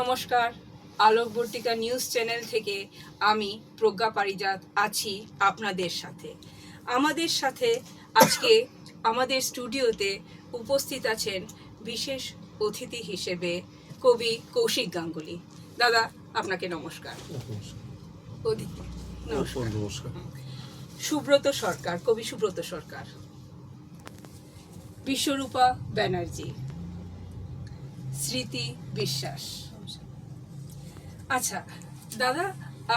নমস্কার, আলোকবর্তিকা news channel থেকে আমি প্রজ্ঞা পারিজাত আছি আপনাদের সাথে। আমাদের সাথে আজকে আমাদের স্টুডিওতে উপস্থিত আছেন বিশেষ অতিথি হিসেবে কবি কৌশিক গাঙ্গুলি। দাদা, আপনাকে নমস্কার। নমস্কার। সুব্রত সরকার, কবি সুব্রত সরকার, বিশ্বরূপা ব্যানার্জি, স্মৃতি বিশ্বাস। আচ্ছা দাদা,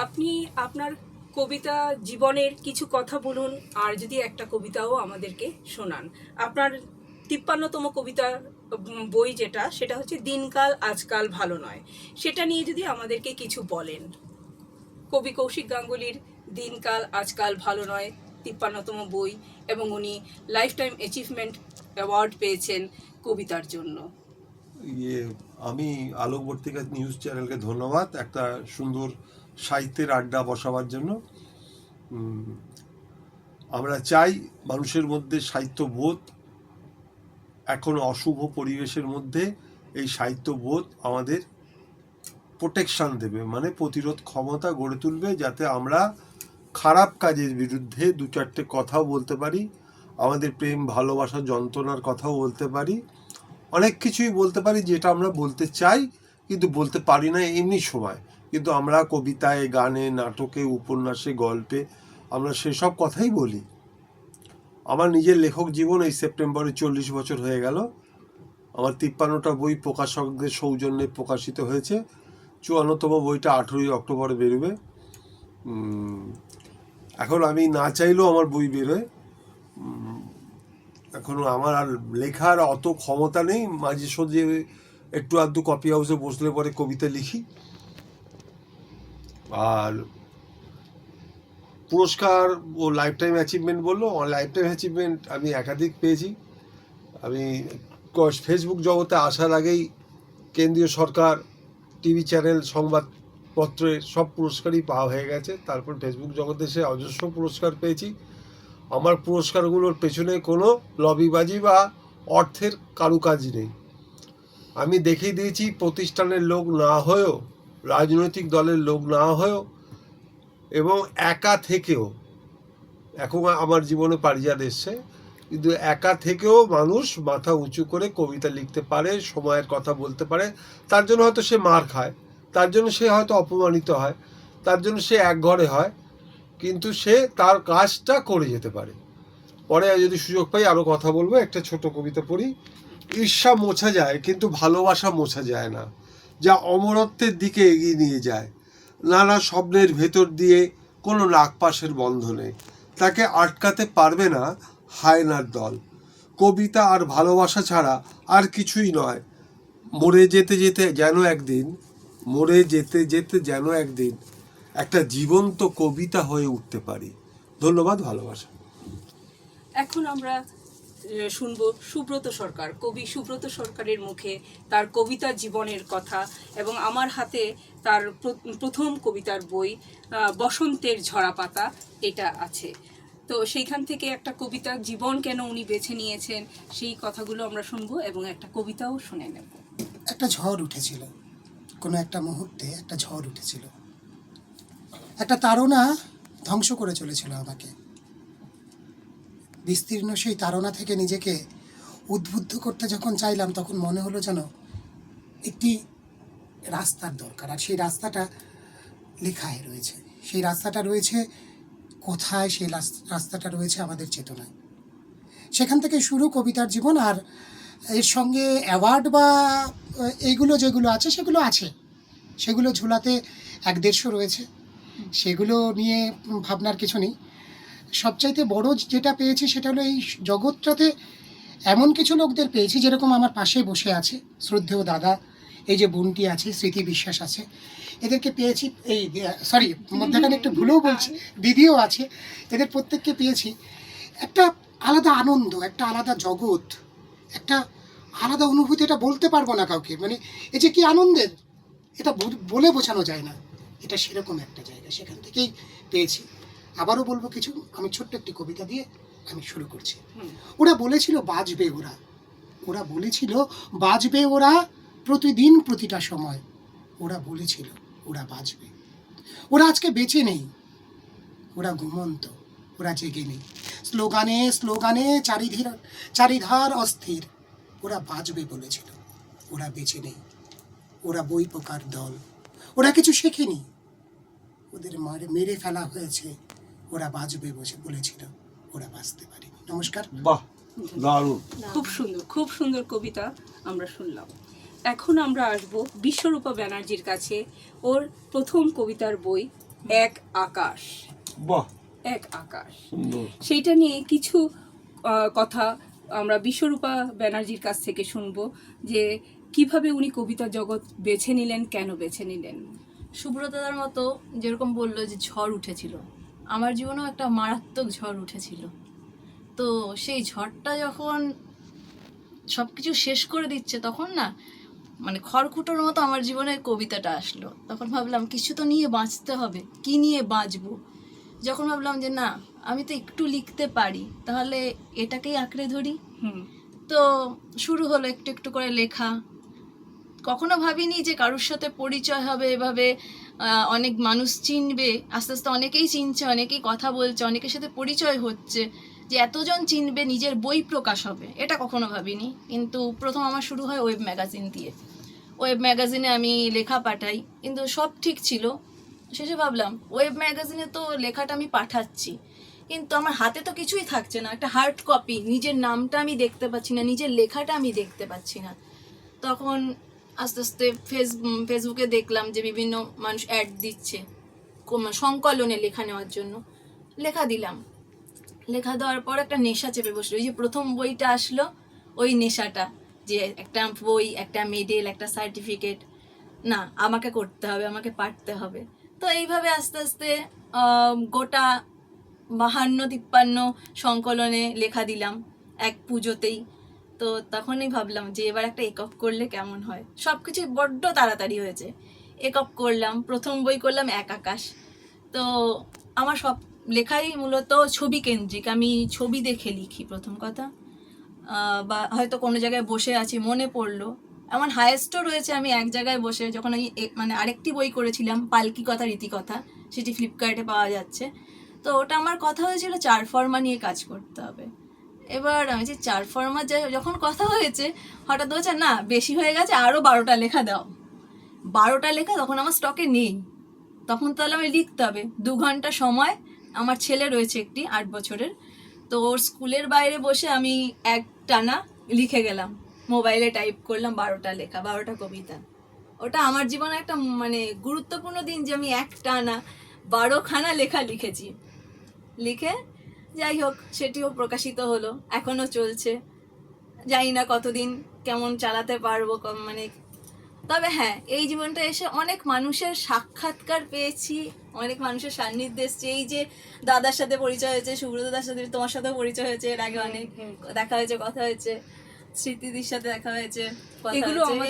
আপনি আপনার কবিতা জীবনের কিছু কথা বলুন, আর যদি একটা কবিতাও আমাদেরকে শোনান। আপনার 53তম কবিতার বই সেটা হচ্ছে দিনকাল আজকাল ভালো নয়, সেটা নিয়ে যদি আমাদেরকে কিছু বলেন। কবি কৌশিক গাঙ্গুলির দিনকাল আজকাল ভালো নয় 53তম বই, এবং উনি লাইফ টাইম অ্যাচিভমেন্ট অ্যাওয়ার্ড পেয়েছেন কবিতার জন্য। আমি আলোকবর্তিকা নিউজ চ্যানেলকে ধন্যবাদ একটা সুন্দর সাহিত্যের আড্ডা বসাবার জন্য। আমরা চাই মানুষের মধ্যে সাহিত্যবোধ, এখন অশুভ পরিবেশের মধ্যে এই সাহিত্যবোধ আমাদের প্রোটেকশন দেবে, মানে প্রতিরোধ ক্ষমতা গড়ে তুলবে, যাতে আমরা খারাপ কাজের বিরুদ্ধে দু চারটে কথাও বলতে পারি, আমাদের প্রেম ভালোবাসা যন্ত্রণার কথাও বলতে পারি, অনেক কিছুই বলতে পারি যেটা আমরা বলতে চাই কিন্তু বলতে পারি না এমনি সময়। কিন্তু আমরা কবিতায়, গানে, নাটকে, উপন্যাসে, গল্পে আমরা সেসব কথাই বলি। আমার নিজের লেখক জীবন এই সেপ্টেম্বরে 40 বছর হয়ে গেল। আমার 53টা বই প্রকাশকদের সৌজন্যে প্রকাশিত হয়েছে। 54তম বইটা 18ই অক্টোবরে বেরোবে। এখন আমি না চাইলেও আমার বই বেরোয়। এখনো আমার আর লেখার অত ক্ষমতা নেই, মাঝে সাঝে একটু আধটু কপি হাউসে বসলে পরে কবিতা লিখি। আর পুরস্কার ও লাইফ টাইম অ্যাচিভমেন্ট বললো, লাইফ টাইম অ্যাচিভমেন্ট আমি একাধিক পেয়েছি। আমি ফেসবুক জগতে আসার আগেই কেন্দ্রীয় সরকার, টিভি চ্যানেল, সংবাদপত্রের সব পুরস্কারই পাওয়া হয়ে গেছে। তারপর ফেসবুক জগতে এসে অজস্র পুরস্কার পেয়েছি। আমার পুরস্কারগুলোর পেছনে কোনো লবিবাজি বা অর্থের কারুকাজ নেই। আমি দেখিয়ে দিয়েছি প্রতিষ্ঠানের লোক না হয়েও, রাজনৈতিক দলের লোক না হয়েও, এবং একা থেকেও, এখন আমার জীবনে পারিজাত এসছে, কিন্তু একা থেকেও মানুষ মাথা উঁচু করে কবিতা লিখতে পারে, সময়ের কথা বলতে পারে। তার জন্য হয়তো সে মার খায়, তার জন্য সে হয়তো অপমানিত হয়, তার জন্য সে একঘরে হয়, কিন্তু সে তার কাজটা করে যেতে পারে। পরে যদি সুযোগ পাই আরও কথা বলবো। একটা ছোট কবিতা পড়ি। ঈর্ষা মোছা যায় কিন্তু ভালোবাসা মোছা যায় না, যা অমরত্বের দিকে এগিয়ে নিয়ে যায়। নানা স্বপ্নের ভেতর দিয়ে কোনো নাগপাশের বন্ধনে, তাকে আটকাতে পারবে না হায়নার দল। কবিতা আর ভালোবাসা ছাড়া আর কিছুই নয়। মরে যেতে যেতে যেন একদিন একটা জীবন্ত কবিতা হয়ে উঠতে পারি। ধন্যবাদ, ভালোবাসা। এখন আমরা শুনবো সুব্রত সরকার, কবি সুব্রত সরকারের মুখে তার কবিতা জীবনের কথা, এবং আমার হাতে তার প্রথম কবিতার বই বসন্তের ঝরা পাতা এটা আছে। তো সেইখান থেকে একটা কবিতা জীবন কেন উনি বেছে নিয়েছেন সেই কথাগুলো আমরা শুনবো, এবং একটা কবিতাও শুনে নেব। একটা ঝড় উঠেছিল, কোনো একটা মুহূর্তে একটা ঝড় উঠেছিল, একটা তাড়না ধ্বংস করে চলেছিল আমাকে। বিস্তীর্ণ সেই তাড়না থেকে নিজেকে উদ্বুদ্ধ করতে যখন চাইলাম, তখন মনে হলো যেন একটি রাস্তার দরকার। আর সেই রাস্তাটা লেখায় রয়েছে, সেই রাস্তাটা রয়েছে কোথায়? সেই রাস্তাটা রয়েছে আমাদের চেতনায়। সেখান থেকে শুরু কবিতার জীবন। আর এর সঙ্গে অ্যাওয়ার্ড বা এইগুলো যেগুলো আছে সেগুলো আছে, সেগুলো ঝুলাতে 1-150 রয়েছে, সেগুলো নিয়ে ভাবনার কিছু নেই। সবচাইতে বড় যেটা পেয়েছি সেটা হলো এই জগৎটাতে এমন কিছু লোকদের পেয়েছি, যেরকম আমার পাশে বসে আছে শ্রদ্ধেয় দাদা, এই যে বোনটি আছে স্মৃতি বিশ্বাস আছে, এদেরকে পেয়েছি। এই মধ্যখানে একটু ভুলেও বলছি, দিদিও আছে। এদের প্রত্যেককে পেয়েছি। একটা আলাদা আনন্দ, একটা আলাদা জগৎ, একটা আলাদা অনুভূতি। এটা বলতে পারবো না কাউকে, মানে এই যে কি আনন্দের, এটা বলে বোঝানো যায় না। এটা সেরকম একটা জায়গা, সেখান থেকেই পেয়েছি। আবারও বলবো কিছু, আমি ছোট্ট একটি কবিতা দিয়ে আমি শুরু করছি। ওরা বলেছিল বাঁচবে ওরা বলেছিল বাঁচবে ওরা প্রতিদিন প্রতিটা সময়। ওরা বলেছিল ওরা বাঁচবে। ওরা আজকে বেঁচে নেই, ওরা ঘুমন্ত, ওরা জেগে নেই। স্লোগানে স্লোগানে চারিধার অস্থির। ওরা বাঁচবে বলেছিল, ওরা বেঁচে নেই। ওরা বই পোকার দল, ওরা কিছু শেখেনি, ওদের মেরে ফেলা হয়েছে। ওরা বাঁচবে বলেছিল, ওরা বাঁচতে পারেনি। নমস্কার। বাহ, দারুণ। খুব সুন্দর কবিতা আমরা শুনলাম। এখন আমরা আসব বিশ্বরূপা ব্যানার্জির কাছে। ওর প্রথম কবিতার বই এক আকাশ। বাহ, এক আকাশ, সুন্দর। সেইটা নিয়ে কিছু কথা আমরা বিশ্বরূপা ব্যানার্জির কাছ থেকে শুনবো, যে কিভাবে উনি কবিতা জগৎ বেছে নিলেন, কেন বেছে নিলেন। সুব্রতদার মতো যেরকম বললো যে ঝড় উঠেছিল, আমার জীবনেও একটা মারাত্মক ঝড় উঠেছিল। তো সেই ঝড়টা যখন সব কিছু শেষ করে দিচ্ছে, তখন না মানে খড়কুটোর মতো আমার জীবনে কবিতাটা আসলো। তখন ভাবলাম কিছু তো নিয়ে বাঁচতে হবে, কি নিয়ে বাঁচবো। যখন ভাবলাম যে না, আমি তো একটু লিখতে পারি, তাহলে এটাকেই আঁকড়ে ধরি। তো শুরু হলো একটু একটু করে লেখা। কখনো ভাবিনি যে কারোর সাথে পরিচয় হবে এভাবে, অনেক মানুষ চিনবে। আস্তে আস্তে অনেকেই চিনছে, অনেকেই কথা বলছে, অনেকের সাথে পরিচয় হচ্ছে, যে এতজন চিনবে, নিজের বই প্রকাশ হবে, এটা কখনো ভাবিনি। কিন্তু প্রথম আমার শুরু হয় ওয়েব ম্যাগাজিন দিয়ে। ওয়েব ম্যাগাজিনে আমি লেখা পাঠাই, কিন্তু সব ঠিক ছিল। শেষে ভাবলাম ওয়েব ম্যাগাজিনে তো লেখাটা আমি পাঠাচ্ছি, কিন্তু আমার হাতে তো কিছুই থাকছে না, একটা হার্ড কপি, নিজের নামটা আমি দেখতে পাচ্ছি না, নিজের লেখাটা আমি দেখতে পাচ্ছি না। তখন আস্তে আস্তে ফেসবুকে দেখলাম যে বিভিন্ন মানুষ অ্যাড দিচ্ছে সংকলনে লেখা নেওয়ার জন্য। লেখা দিলাম। লেখা দেওয়ার পর একটা নেশা চেপে বসলো। ওই যে প্রথম বইটা আসলো, ওই নেশাটা, যে একটা বই, একটা মেডেল, একটা সার্টিফিকেট, না আমাকে করতে হবে, আমাকে পারতে হবে। তো এইভাবে আস্তে আস্তে গোটা 52-53 সংকলনে লেখা দিলাম এক পুজোতেই। তো তখনই ভাবলাম যে এবার একটা একক করলে কেমন হয়। সব কিছু বড্ড তাড়াতাড়ি হয়েছে। একক করলাম, প্রথম বই করলাম এক আকাশ। তো আমার সব লেখাই মূলত ছবি কেন্দ্রিক, আমি ছবি দেখে লিখি প্রথম কথা। বা হয়তো কোনো জায়গায় বসে আছি, মনে পড়লো। এমন হায়েস্টও রয়েছে, আমি এক জায়গায় বসে যখন আমি মানে আরেকটি বই করেছিলাম পালকি কথা রীতিকথা, সেটি ফ্লিপকার্টে পাওয়া যাচ্ছে। তো ওটা আমার কথা হয়েছিল 4 ফর্মা নিয়ে কাজ করতে হবে। এবার আমি যে 4 ফর্মা যখন কথা হয়েছে, হঠাৎ বলছে না বেশি হয়ে গেছে, আরও 12টা লেখা দাও। 12টা লেখা তখন আমার স্টকে নেই। তখন তাহলে আমি লিখতে হবে 2 ঘন্টা সময়। আমার ছেলে রয়েছে একটি 8 বছরের, তো ওর স্কুলের বাইরে বসে আমি এক টানা লিখে গেলাম, মোবাইলে টাইপ করলাম 12টা লেখা, 12টা কবিতা। ওটা আমার জীবনে একটা মানে গুরুত্বপূর্ণ দিন, যে আমি এক টানা 12খানা লেখা লিখেছি। লিখে যাই হোক, সেটিও প্রকাশিত হলো, এখনও চলছে। জানি না কতদিন কেমন চালাতে পারবো, মানে তবে হ্যাঁ, এই জীবনটা এসে অনেক মানুষের সাক্ষাৎকার পেয়েছি, অনেক মানুষের সান্নিধ্যে এসেছি। এই যে দাদার সাথে পরিচয় হয়েছে, সুব্রত দাদার সাথে, তোমার সাথেও পরিচয় হয়েছে, এর আগে অনেক দেখা হয়েছে, কথা হয়েছে, স্মৃতিদির সাথে দেখা হয়েছে,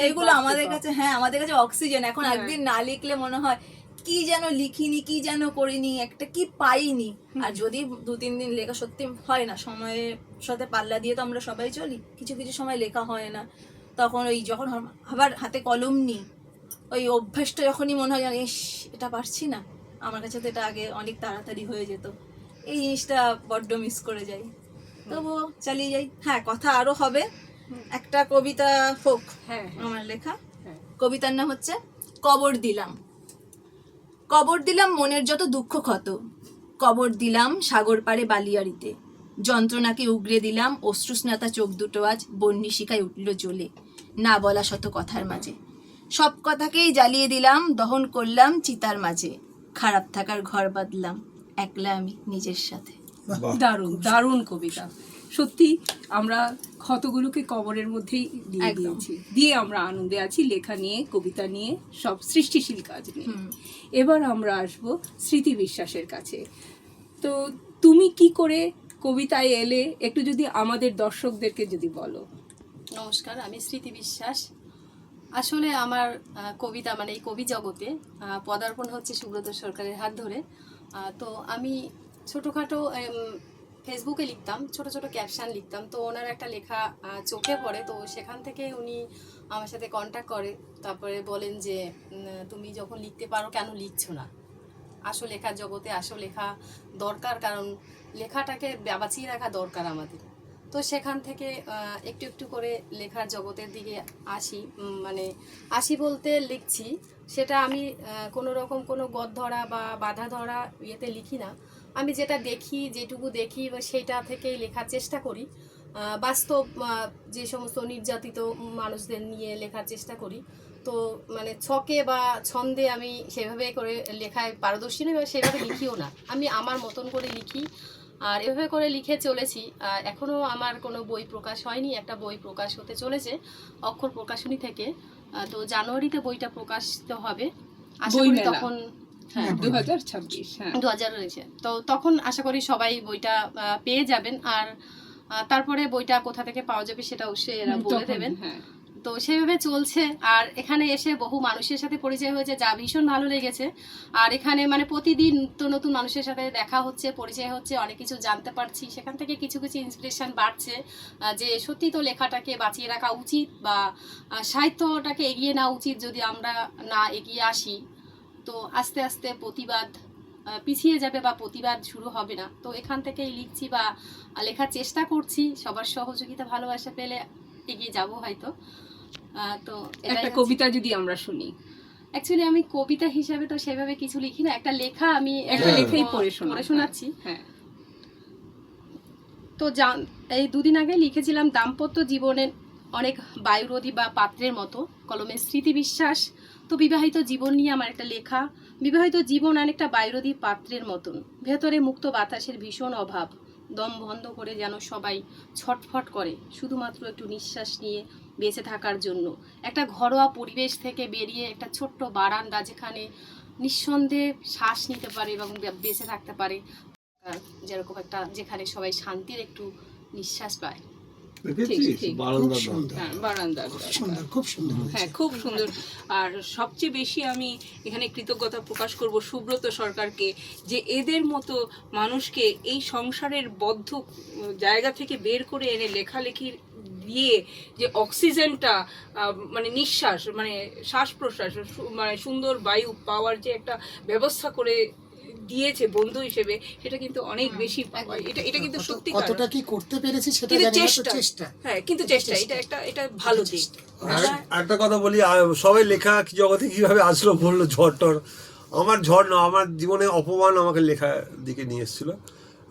এগুলো আমাদের কাছে, হ্যাঁ আমাদের কাছে অক্সিজেন। এখন একদিন না লিখলে মনে হয় কি যেন লিখিনি, কি যেন করিনি, একটা কি পাইনি। আর যদি 2-3 দিন লেখা সত্যি হয় না, সময়ের সাথে পাল্লা দিয়ে তো আমরা সবাই চলি, কিছু কিছু সময় লেখা হয় না। তখন ওই যখন আবার হাতে কলম নিই, ওই অভ্যেসটা যখনই মনে হয় ইস এটা পারছি না, আমার কাছে তো এটা আগে অনেক তাড়াতাড়ি হয়ে যেত, এই জিনিসটা বড্ড মিস করে যাই। তবুও চালিয়ে যাই। হ্যাঁ, কথা আরও হবে। একটা কবিতা হোক আমার লেখা। কবিতার নাম হচ্ছে কবর দিলাম। কবর দিলাম মনের যত দুঃখ ক্ষত, কবর দিলাম সাগর পাড়ে বালিয়াড়িতে, যন্ত্রণাকে উগরে দিলাম অশ্রুস্নাতা চোখ দুটো আজ বন্যি শিখায় উঠল জ্বলে, না বলা শত কথার মাঝে। সব কথাকেই জ্বালিয়ে দিলাম, দহন করলাম চিতার মাঝে, খারাপ থাকার ঘর বাঁধলাম একলা আমি নিজের সাথে। দারুণ দারুণ কবিতা। সত্যি আমরা ক্ষতগুলোকে কবরের মধ্যেই দিয়ে দিয়েছি, দিয়ে আমরা আনন্দে আছি লেখা নিয়ে, কবিতা নিয়ে, সব সৃষ্টিশীল কাজ নিয়ে। এবার আমরা আসব স্মৃতি বিশ্বাসের কাছে। তো তুমি কি করে কবিতায় এলে, একটু যদি আমাদের দর্শকদেরকে যদি বলো। নমস্কার, আমি স্মৃতি বিশ্বাস। আসলে আমার কবিতা মানে এই কবি জগতে পদার্পণ হচ্ছে সুব্রত সরকারের হাত ধরে। তো আমি ছোটোখাটো ফেসবুকে লিখতাম, ছোট ছোট ক্যাপশন লিখতাম। তো ওনার একটা লেখা চোখে পড়ে, তো সেখান থেকে উনি আমার সাথে কন্ট্যাক্ট করে। তারপরে বলেন যে তুমি যখন লিখতে পারো কেন লিখছো না, আসো লেখার জগতে, আসো, লেখা দরকার, কারণ লেখাটাকে বাঁচিয়ে রাখা দরকার আমাদের। তো সেখান থেকে একটু একটু করে লেখার জগতের দিকে আসি। মানে আসি বলতে লিখছি, সেটা আমি কোনো রকম কোনো গদ ধরা বা বাধা ধরা ইয়েতে লিখি না। আমি যেটা দেখি, যেটুকু দেখি বা সেইটা থেকেই লেখার চেষ্টা করি। বাস্তব যে সমস্ত নির্যাতিত মানুষদের নিয়ে লেখার চেষ্টা করি। তো মানে ছকে বা ছন্দে আমি সেভাবে করে লেখায় পারদর্শী নই বা সেভাবে লিখিও না, আমি আমার মতন করে লিখি। আর এভাবে করে লিখে চলেছি। এখনও আমার কোনো বই প্রকাশ হয়নি, একটা বই প্রকাশ হতে চলেছে অক্ষর প্রকাশনী থেকে। তো জানুয়ারিতে বইটা প্রকাশিত হবে, আশা করি বইমেলা। তখন। হ্যাঁ, 2026, হ্যাঁ। 2000 রয়েছে, তো তখন আশা করি সবাই বইটা পেয়ে যাবেন। আর তারপরে বইটা কোথা থেকে পাওয়া যাবে সেটা অবশ্যই এরা বলে তখন, দেবেন। হ্যাঁ। তো সেভাবে চলছে। আর এখানে এসে বহু মানুষের সাথে পরিচয় হয়েছে, যা ভীষণ ভালো লেগেছে। আর এখানে মানে প্রতিদিন নতুন নতুন মানুষের সাথে দেখা হচ্ছে, পরিচয় হচ্ছে, অনেক কিছু জানতে পারছি। সেখান থেকে কিছু কিছু ইন্সপিরেশন বাড়ছে যে সত্যি তো লেখাটাকে বাঁচিয়ে রাখা উচিত, বা সাহিত্যটাকে এগিয়ে নেওয়া উচিত। যদি আমরা না এগিয়ে আসি তো আস্তে আস্তে প্রতিবাদ পিছিয়ে যাবে বা প্রতিবাদ শুরু হবে না। তো এখান থেকেই লিখছি বা লেখার চেষ্টা করছি। সবার সহযোগিতা ভালোবাসা পেলে এগিয়ে যাব হয়তো। তো একটা কবিতা যদি আমরা শুনি। অ্যাকচুয়ালি আমি কবিতা হিসাবে তো সেভাবে কিছু লিখি না, একটা লেখা আমি একটা লেখাই পড়ে শোনাচ্ছি। হ্যাঁ। তো এই দুদিন আগে লিখেছিলাম, দাম্পত্য জীবনের অনেক বায়ুরোধী বা পাত্রের মতো, কলমে স্মৃতি বিশ্বাস। তো বিবাহিত জীবন নিয়ে আমার একটা লেখা। বিবাহিত জীবন অনেকটা বায়ুরোধী পাত্রের মতন, ভেতরে মুক্ত বাতাসের ভীষণ অভাব। দম বন্ধ করে যেন সবাই ছটফট করে শুধুমাত্র একটু নিঃশ্বাস নিয়ে বেঁচে থাকার জন্য। একটা ঘরোয়া পরিবেশ থেকে বেরিয়ে একটা ছোট্ট বারান্দা, যেখানে নিঃসন্দেহে শ্বাস নিতে পারে এবং বেঁচে থাকতে পারে। যেরকম একটা, যেখানে সবাই শান্তির একটু নিঃশ্বাস পায়। দেখেছিস ঠিক। বারান্দা খুব সুন্দর। হ্যাঁ, বারান্দা। খুব সুন্দর, খুব সুন্দর হয়েছে। হ্যাঁ, খুব সুন্দর। আর সবচেয়ে বেশি আমি এখানে কৃতজ্ঞতা প্রকাশ করব সুব্রত সরকারকে, যে এদের মতো মানুষকে এই সংসারের বদ্ধ জায়গা থেকে বের করে এনে লেখালেখির দিয়ে যে অক্সিজেনটা, মানে নিঃশ্বাস, মানে শ্বাস প্রশ্বাস, মানে সুন্দর বায়ু পাওয়ার যে একটা ব্যবস্থা করে দিয়েছে বন্ধু হিসেবে, সেটা কিন্তু অনেক বেশি পাওয়া। এটা কিন্তু সত্যি কতটা কি করতে পেরেছি সেটা কিন্তু জানি না, তো চেষ্টা, চেষ্টা। হ্যাঁ, কিন্তু চেষ্টা, এটা ভালো দিক। একটা কথা বলি, সবাই লেখা জগতে কিভাবে আসলো বললো ঝড় টর। আমার ঝড় না, আমার জীবনে অপমান আমাকে লেখার দিকে নিয়ে এসেছিল।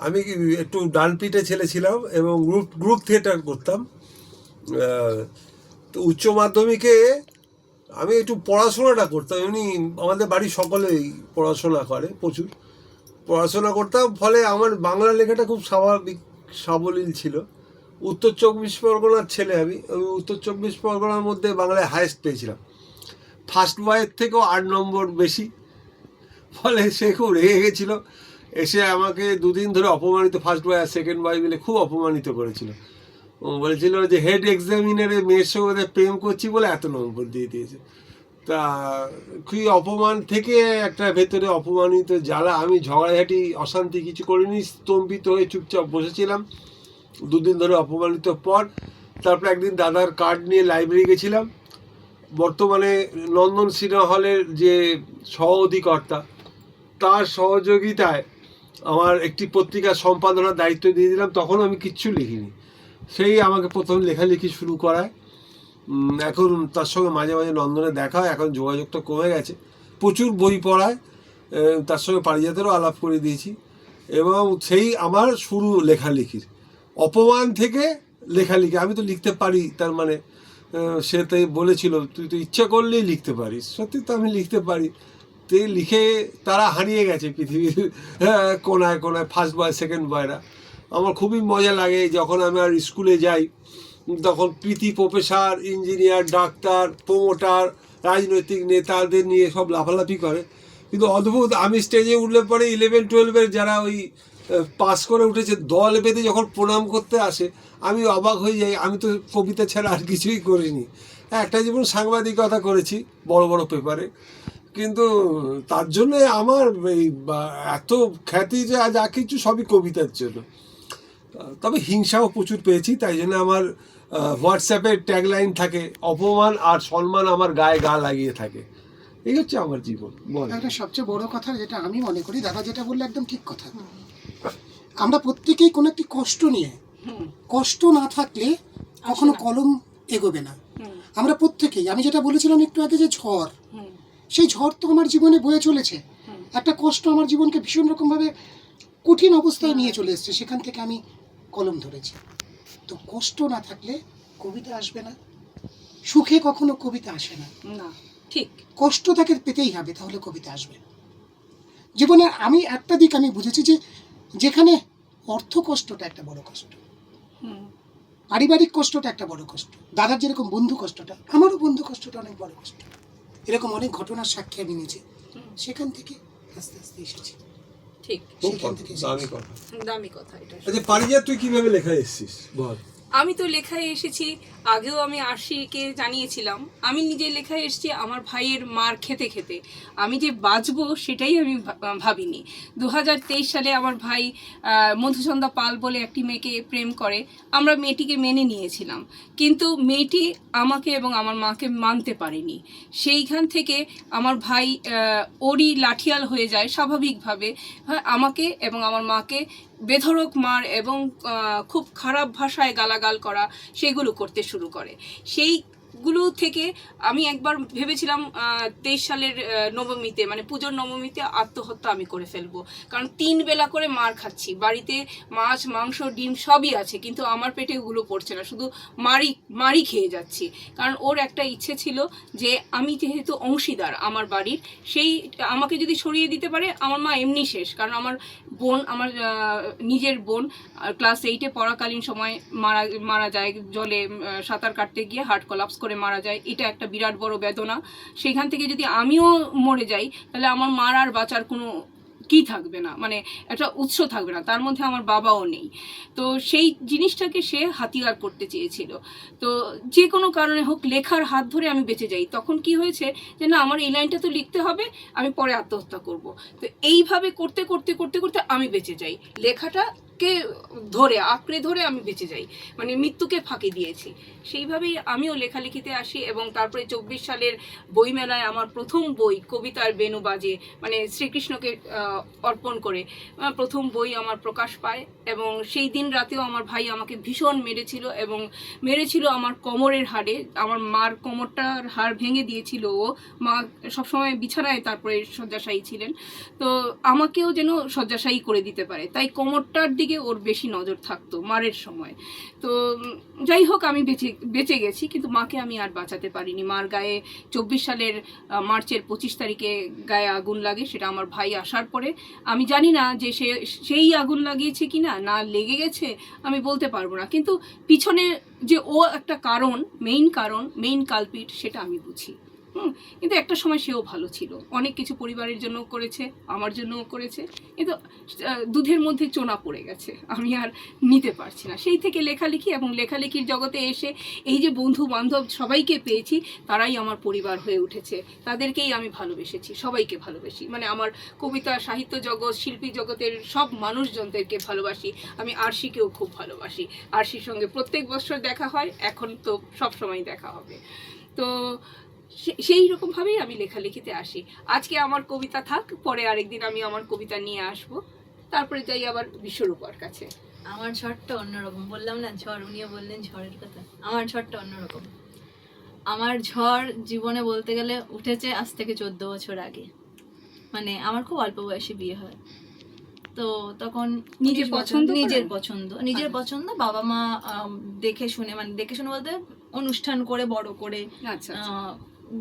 আমি একটু ডানপিটে ছেলে ছিলাম এবং গ্রুপ থিয়েটার করতাম। তো উচ্চ মাধ্যমিকে আমি একটু পড়াশোনাটা করতাম। এমনি আমাদের বাড়ির সকলেই পড়াশোনা করে, প্রচুর পড়াশোনা করতাম, ফলে আমার বাংলা লেখাটা খুব স্বাভাবিক সাবলীল ছিল। উত্তর 24 পরগনার ছেলে আমি উত্তর 24 পরগনার মধ্যে বাংলায় হায়েস্ট পেয়েছিলাম, ফার্স্ট বয়ের থেকেও 8 নম্বর বেশি। ফলে সে খুব রেগে গেছিলো, এসে আমাকে দুদিন ধরে অপমানিত, ফার্স্ট বয় আর সেকেন্ড বয় মিলে খুব অপমানিত করেছিল। বলেছিল যে হেড এক্সামিনারে মেয়ের সঙ্গে প্রেম করছি বলে এত নম্বর দিয়ে দিয়েছে। তা খুবই অপমান থেকে একটা ভেতরে অপমানিত জ্বালা। আমি ঝগড়াঝাটি অশান্তি কিছু করিনি, স্তম্ভিত হয়ে চুপচাপ বসেছিলাম দুদিন ধরে অপমানিত পর। তারপর একদিন দাদার কার্ড নিয়ে লাইব্রেরি গেছিলাম। বর্তমানে নন্দন সিনেমা হলের যে সহ অধিকর্তা, তার সহযোগিতায় আমার একটি পত্রিকা সম্পাদনার দায়িত্ব দিয়ে দিলাম। তখন আমি কিচ্ছু লিখিনি, সেই আমাকে প্রথম লেখালেখি শুরু করায়। এখন তার সঙ্গে মাঝে মাঝে নন্দনে দেখা হয়, এখন যোগাযোগটা কমে গেছে। প্রচুর বই পড়ায়, তার সঙ্গে পারিজাতেরও আলাপ করে দিয়েছি। এবং সেই আমার শুরু লেখালেখির, অপমান থেকে লেখালেখি। আমি তো লিখতে পারি, তার মানে সে তাই বলেছিল তুই তো ইচ্ছা করলেই লিখতে পারিস। সত্যি তো আমি লিখতে পারি। তো লিখে তারা হারিয়ে গেছে পৃথিবীর কোনায় কোনায়, ফার্স্ট বয় সেকেন্ড বয়রা। আমার খুবই মজা লাগে যখন আমি আর স্কুলে যাই, তখন প্রীতি প্রফেসর, ইঞ্জিনিয়ার, ডাক্তার, প্রমোটার, রাজনৈতিক নেতাদের নিয়ে সব লাফালাফি করে। কিন্তু অদ্ভুত, আমি স্টেজে উঠলে পরে 11-12 যারা ওই পাস করে উঠেছে দল বেঁধে যখন প্রণাম করতে আসে, আমি অবাক হয়ে যাই। আমি তো কবিতা ছাড়া আর কিছুই করিনি। একটা জীবন সাংবাদিকতা করেছি বড় বড় পেপারে, কিন্তু তার জন্য আমার এই এত খ্যাতি যে যা কিছু সবই কবিতার জন্য। তবে হিংসাও প্রচুর পেয়েছি, তাই জন্য আমার হোয়াটসঅ্যাপের ট্যাগলাইন থাকে, অপমান আর সম্মান আমার গায়ে গা লাগিয়ে থাকে। এই হচ্ছে আমার জীবন। বল। একটা সবচেয়ে বড় কথা যেটা আমি মনে করি, দাদা যেটা বললে একদম ঠিক কথা, আমরা প্রত্যেকেই কোনো একটি কষ্ট নিয়ে, কষ্ট না থাকলে কখনো কলম এগোবে না। আমরা প্রত্যেকেই, আমি যেটা বলেছিলাম একটু আগে যে ঝড়, সেই ঝড় তো আমার জীবনে বয়ে চলেছে। একটা কষ্ট আমার জীবনকে ভীষণ রকমভাবে কঠিন অবস্থায় নিয়ে চলে এসছে, সেখান থেকে আমি কলম ধরেছি। তো কষ্ট না থাকলে কবিতা আসবে না, সুখে কখনো কবিতা আসে না। না, ঠিক। কষ্ট তাকে পেতেই হবে, তাহলে কবিতা আসবে। জীবনে আমি একটা দিক আমি বুঝেছি যে যেখানে অর্থ কষ্টটা একটা বড় কষ্ট, পারিবারিক কষ্টটা একটা বড় কষ্ট, দাদার যেরকম বন্ধু কষ্টটা, আমারও বন্ধু কষ্টটা অনেক বড় কষ্ট। এরকম অনেক ঘটনার সাক্ষী আমি নিয়েছি, সেখান থেকে আস্তে আস্তে এসেছি। ঠিক, খুব সেখান থেকে দামি কথা। দামি কথা এটা। আচ্ছা পারিজাত, তুই কিভাবে লেখা এসেছিস বল। আমি তো লেখায় এসেছি, আগেও আমি আরশিকে জানিয়েছিলাম, আমি নিজে লেখায় এসেছি আমার ভাইয়ের মার খেতে খেতে। আমি যে বাঁচবো সেটাই আমি ভাবিনি। 2023 সালে আমার ভাই মধুচন্দা পাল বলে একটি মেয়েকে প্রেম করে, আমরা মেয়েটিকে মেনে নিয়েছিলাম, কিন্তু মেয়েটি আমাকে এবং আমার মাকে মানতে পারেনি। সেইখান থেকে আমার ভাই ওরই লাঠিয়াল হয়ে যায় স্বাভাবিকভাবে, আমাকে এবং আমার মাকে বেধড়ক মার এবং খুব খারাপ ভাষায় গালাগাল করা, সেগুলো করতে শুরু করে। সেইগুলো থেকে আমি একবার ভেবেছিলাম 23 সালের নবমীতে, মানে পুজোর নবমীতে আত্মহত্যা আমি করে ফেলবো। কারণ 3 বেলা করে মার খাচ্ছি, বাড়িতে মাছ মাংস ডিম সবই আছে, কিন্তু আমার পেটে ওগুলো পড়ছে না, শুধু মারি খেয়ে যাচ্ছি। কারণ ওর একটা ইচ্ছে ছিল যে আমি যেহেতু অংশীদার আমার বাড়ির, সেই আমাকে যদি সরিয়ে দিতে পারে আমার মা এমনি শেষ। কারণ আমার বোন, আমার নিজের বোন ক্লাস 8-এ পড়াকালীন সময় মারা যায়, জলে সাঁতার কাটতে গিয়ে হার্ট কোলাপস করে মারা যায়। এটা একটা বিরাট বড় বেদনা। সেখান থেকে যদি আমিও মরে যাই, তাহলে আমার মার আর বাঁচার কোনো কি থাকবে না, মানে একটা উৎস থাকবে না। তার মধ্যে আমার বাবাও নেই, তো সেই জিনিসটাকে সে হাতিয়ার করতে চেয়েছিল। তো যে কোনো কারণে হোক লেখার হাত ধরে আমি বেঁচে যাই। তখন কি হয়েছে যে না, আমার এই লাইনটা তো লিখতে হবে, আমি পরে আত্মহত্যা করব। তো এইভাবে করতে করতে করতে করতে আমি বেঁচে যাই, লেখাটাকে ধরে আঁকড়ে ধরে আমি বেঁচে যাই, মানে মৃত্যুকে ফাঁকি দিয়েছি। সেইভাবেই আমিও লেখালেখিতে আসি। এবং তারপরে 24 সালের বইমেলায় আমার প্রথম বই কবিতার বেনু বাজে, মানে শ্রীকৃষ্ণকে অর্পণ করে প্রথম বই আমার প্রকাশ পায়। এবং সেই দিন রাতেও আমার ভাই আমাকে ভীষণ মেরেছিল, এবং মেরেছিল আমার কোমরের হাড়ে। আমার মার কোমরটার হাড় ভেঙে দিয়েছিল ও। মা সবসময় বিছানায় তারপরে শয্যাশায়ী ছিলেন, তো আমাকেও যেন শয্যাশায়ী করে দিতে পারে, তাই কোমরটার দিকে ওর বেশি নজর থাকতো মারের সময়। তো যাই হোক, আমি বেঁচে গেছি, কিন্তু মাকে আমি আর বাঁচাতে পারিনি। মার গায়ে 24 সালের মার্চের 25 তারিখে গায়ে আগুন লাগে, সেটা আমার ভাই আসার পরে। আমি জানি না যে সেই আগুন লাগিয়েছে কিনা, না লেগে গেছে আমি বলতে পারবো না, কিন্তু পিছনে যে ও একটা কারণ, মেইন কালপিট, সেটা আমি বুঝি। কিন্তু একটা সময় সেও ভালো ছিল, অনেক কিছু পরিবারের জন্য করেছে, আমার জন্যও করেছে, কিন্তু দুধের মধ্যে চোনা পড়ে গেছে, আমি আর নিতে পারছি না। সেই থেকে লেখালেখি, এবং লেখালেখির জগতে এসে এই যে বন্ধু বান্ধব সবাইকে পেয়েছি, তারাই আমার পরিবার হয়ে উঠেছে, তাদেরকেই আমি ভালোবেসেছি, সবাইকে ভালোবেসি। মানে আমার কবিতা সাহিত্য জগৎ, শিল্পী জগতের সব মানুষজনদেরকে ভালোবাসি। আমি আরশিকেও খুব ভালোবাসি, আরশির সঙ্গে প্রত্যেক বছর দেখা হয়, এখন তো সব সময় দেখা হবে। তো সেই রকমভাবেই আমি লেখালেখিতে আসি। আজকে আমার কবিতা থাক, পরে আরেকদিন আমি আমার কবিতা নিয়ে আসব, তারপরে যাই আবার বিশ্বরূপার কাছে। আমার ঝড়টা অন্যরকম, বললাম না ঝড়, উনিও বললেন ঝড়ের কথা। আমার ঝড়টা অন্যরকম। আমার ঝড় জীবনে বলতে গেলে উঠেছে আজ থেকে 14 বছর আগে। মানে আমার খুব অল্প বয়সে বিয়ে হয়, তো তখন নিজের পছন্দ বাবা মা দেখে শুনে, মানে দেখে শুনে বলতে অনুষ্ঠান করে বড় করে আচ্ছা,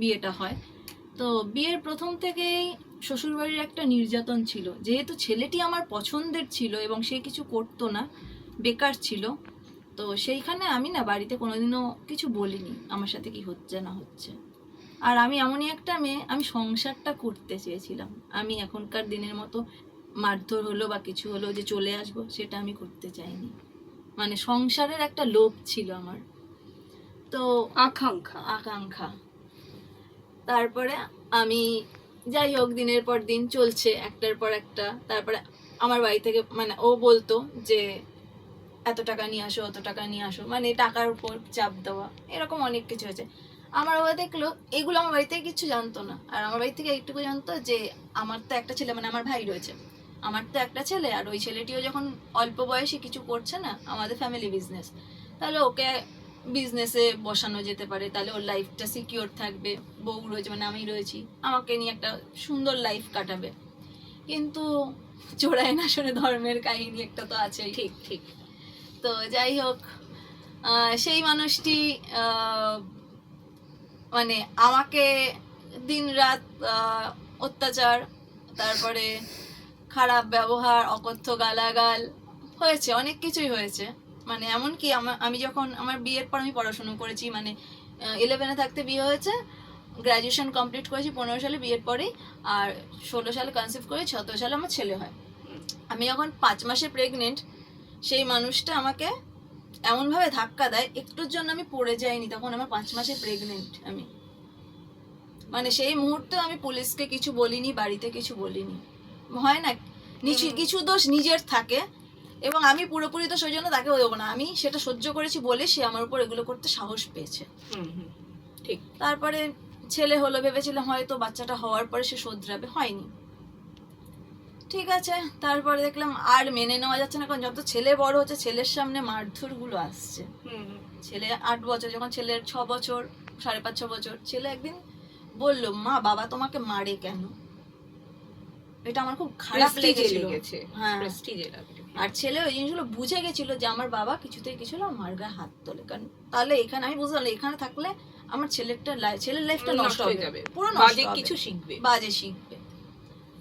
বিয়েটা হয়। তো বিয়ের প্রথম থেকেই শ্বশুরবাড়ির একটা নির্যাতন ছিল, যেহেতু ছেলেটি আমার পছন্দের ছিল এবং সে কিছু করতো না, বেকার ছিল। তো সেইখানে আমি না বাড়িতে কোনোদিনও কিছু বলিনি আমার সাথে কি হচ্ছে না হচ্ছে। আর আমি এমনই একটা মেয়ে, আমি সংসারটা করতে চেয়েছিলাম। আমি এখনকার দিনের মতো মারধর হলো বা কিছু হলো যে চলে আসবো, সেটা আমি করতে চাইনি। মানে সংসারের একটা লোভ ছিল আমার, তো আকাঙ্ক্ষা। তারপরে আমি যাই হোক দিনের পর দিন চলছে, একটার পর একটা। তারপরে আমার বাড়ি থেকে, মানে ও বলতো যে এত টাকা নিয়ে আসো, অত টাকা নিয়ে আসো, মানে টাকার উপর চাপ দেওয়া, এরকম অনেক কিছু হয়েছে। আমার বাবা দেখলো এগুলো, আমার বাড়ি থেকে কিছু জানতো না। আর আমার বাড়ি থেকে এইটুকু জানতো যে আমার তো একটা ছেলে, মানে আমার ভাই রয়েছে, আমার তো একটা ছেলে, আর ওই ছেলেটিও যখন অল্প বয়সে কিছু করছে না, আমাদের ফ্যামিলি বিজনেস, তাহলে ওকে বিজনেসে বসানো যেতে পারে, তাহলে ওর লাইফটা সিকিওর থাকবে, বউ রয়েছে মানে আমি রয়েছি, আমাকে নিয়ে একটা সুন্দর লাইফ কাটাবে। কিন্তু চোরাই না শুনে ধর্মের কাহিনী একটা তো আছেই। ঠিক ঠিক। তো যাই হোক, সেই মানুষটি মানে আমাকে দিনরাত অত্যাচার, তারপরে খারাপ ব্যবহার, অকথ্য গালাগাল হয়েছে, অনেক কিছুই হয়েছে। মানে এমনকি আমি যখন আমার বিয়ের পর আমি পড়াশুনো করেছি, মানে 11-এ থাকতে বিয়ে হয়েছে, গ্র্যাজুয়েশন কমপ্লিট করেছি 15 সালে বিয়ের পরেই, আর 16 সালে কনসিভ করে 17 সালে আমার ছেলে হয়। আমি যখন 5 মাসে প্রেগনেন্ট, সেই মানুষটা আমাকে এমনভাবে ধাক্কা দেয়, একটুর জন্য আমি পড়ে যাইনি, তখন আমার 5 মাসে প্রেগনেন্ট আমি। মানে সেই মুহূর্তে আমি পুলিশকে কিছু বলিনি, বাড়িতে কিছু বলিনি। হয় না কিছু দোষ নিজের থাকে, এবং আমি পুরোপুরি তো সেই জন্য তাকে দেবো না, আমি সেটা সহ্য করেছি বলে সে আমার উপর এগুলো করতে সাহস পেয়েছে। ঠিক। তারপরে ছেলে হলো, ভেবেছিলাম হয়তো বাচ্চাটা হওয়ার পরে সে শোধরাবে, হয়নি। ঠিক আছে, তারপরে দেখলাম আর মেনে নেওয়া যাচ্ছে না, কারণ যত ছেলে বড় হচ্ছে ছেলের সামনে মারধর গুলো আসছে। ছেলে 8 বছর, যখন ছেলের 6 বছর, 5.5-6 বছর, ছেলে একদিন বলল, মা বাবা তোমাকে মারে কেন? এটা আমার খুব খারাপ লেগেছিল। হ্যাঁ, আর ছেলে ওই জিনিসগুলো বুঝে গেছিল যে আমার বাবা কিছুতেই কিছু না আমার গায়ে হাত তোলে, কারণ তাহলে এখানে আমি বুঝলাম এখানে থাকলে আমার ছেলের লাইফটা নষ্ট হয়ে যাবে, পুরো বাজে কিছু শিখবে, বাজে শিখবে।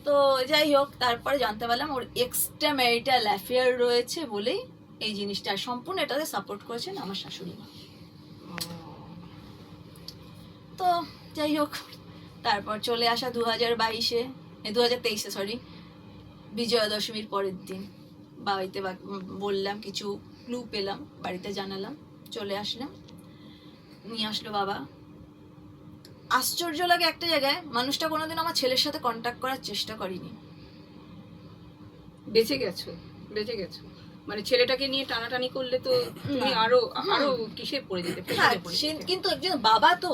তো যাই হোক, তারপরে জানতে পারলাম ওর এক্সট্রা ম্যারিটাল অ্যাফেয়ার রয়েছে বলেই এই জিনিসটা, সম্পূর্ণ এটাতে সাপোর্ট করেছেন আমার শাশুড়ি মা। তো যাই হোক, তারপর চলে আসা 2023-এ সরি, বিজয়া দশমীর পরের দিন বাড়িতে বললাম, কিছু ক্লু পেলাম, বাড়িতে জানালাম, চলে আসলাম, নিয়ে আসলো বাবা। আশ্চর্য লাগে একটা জায়গায়, মানুষটা কোনোদিন আমার ছেলের সাথে কন্ট্যাক্ট করার চেষ্টা করেনি। বেঁচে গেছো, বেঁচে গেছো, মানে ছেলেটাকে নিয়ে টানাটানি করলে তো তুমি আরো কিসে পড়ে যেতে। কিন্তু একজন বাবা তো,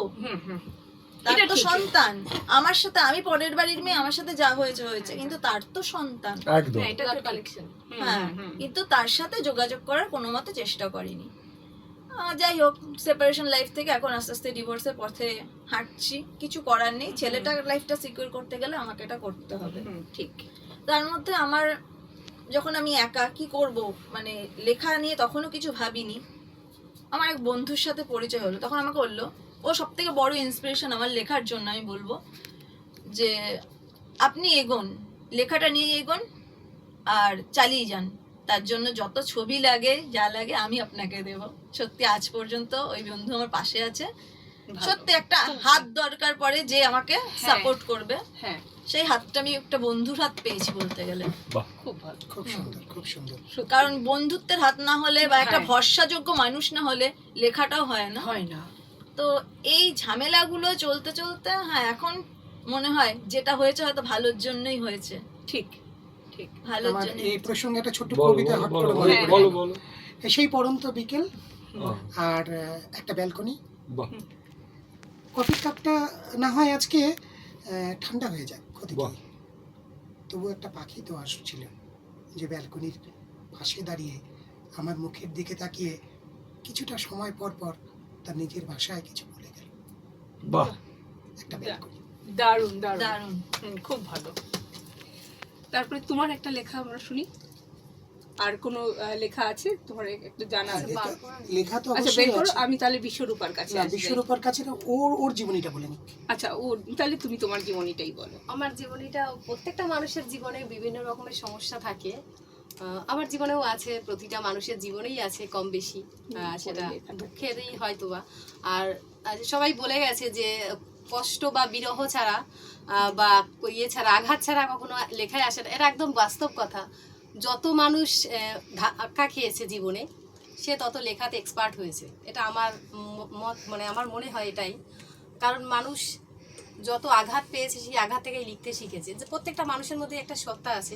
তার তো সন্তান, আমার সাথে, আমি পরের বাড়ির মেয়ে, আমার সাথে যা হয়েছে হয়েছে, কিন্তু তার তো সন্তান, একদম। এটা কালেকশন। হ্যাঁ, কিন্তু তার সাথে যোগাযোগ করার কোনো মতে চেষ্টা করিনি। যাই হোক, সেপারেশন লাইফ থেকে এখন আস্তে আস্তে ডিভোর্সের পথে হাঁটছি, কিছু করার নেই, ছেলেটার লাইফটা সিকিউর করতে গেলে আমাকে এটা করতে হবে। ঠিক। তার মধ্যে আমার, যখন আমি একা কি করব, মানে লেখা নিয়ে তখনও কিছু ভাবিনি, আমার এক বন্ধুর সাথে পরিচয় হলো, তখন আমাকে বললো, ও সব থেকে বড় ইন্সপিরেশন আমার লেখার জন্য, আমি বলবো যে আপনি এগোন, লেখাটা নিয়ে এগোন আর চালিয়ে যান, তার জন্য যত ছবি লাগে, যা লাগে আমি আপনাকে দেব। সত্যি আজ পর্যন্ত ওই বন্ধু আমার পাশে আছে, সত্যি একটা হাত দরকার পড়ে যে আমাকে সাপোর্ট করবে, হ্যাঁ, সেই হাতটা আমি একটা বন্ধুর হাত পেয়েছি বলতে গেলে। খুব ভালো, খুব সুন্দর, খুব সুন্দর। কারণ বন্ধুত্বের হাত না হলে বা একটা ভরসাযোগ্য মানুষ না হলে লেখাটাও হয় না। তো এই ঝামেলাগুলো চলতে চলতে, হ্যাঁ, এখন মনে হয় যেটা হয়েছে হয়তো ভালোর জন্যই হয়েছে। ঠিক ঠিক, ভালোর আমার জন্য। এই প্রসঙ্গে একটা ছোট্ট কবিতা হট করে মনে পড়ে বলো গেল। বলো। সেই পড়ন্ত বিকেল আর একটা ব্যালকনি, কফির কাপটা না হয় আজকে ঠান্ডা হয়ে যাক, ক্ষতি কি? তবু একটা পাখি তো আসছিল যে ব্যালকনির পাশে দাঁড়িয়ে আমার মুখের দিকে তাকিয়ে কিছুটা সময় পর পর তার নিজের ভাষায় কিছু বলে গেল। বাহ, একটা ব্যালকনি। দারুণ দারুণ দারুণ। খুব ভালো। তারপরে তোমার একটা লেখা আমরা শুনি, আর কোনো লেখা আছে তোমার একটু জানা আছে? লেখা তো আচ্ছা, অবশ্যই বের করো, আছে। আমি তাহলে বিশ্বরূপার কাছে না, আসি। বিশ্বরূপার কাছে না, ওর জীবনীটা বলে নি। আচ্ছা, ও তাহলে তুমি তোমার জীবনীটাই বলো। আমার জীবনীটা, প্রত্যেকটা মানুষের জীবনে বিভিন্ন রকমের সমস্যা থাকে, আমার জীবনেও আছে, প্রতিটা মানুষের জীবনেই আছে কম বেশি, সেটা দুঃখেরই হয়তোবা। আর সবাই বলে গেছে যে কষ্ট বা বিরহ ছাড়া বা ইয়ে ছাড়া, আঘাত ছাড়া কখনো লেখায় আসে না, এটা একদম বাস্তব কথা। যত মানুষ ধাক্কা খেয়েছে জীবনে, সে তত লেখাতে এক্সপার্ট হয়েছে, এটা আমার মত, মানে আমার মনে হয় এটাই। কারণ মানুষ যত আঘাত পেয়েছে সেই আঘাত থেকেই লিখতে শিখেছে। যে প্রত্যেকটা মানুষের মধ্যে একটা সত্তা আছে,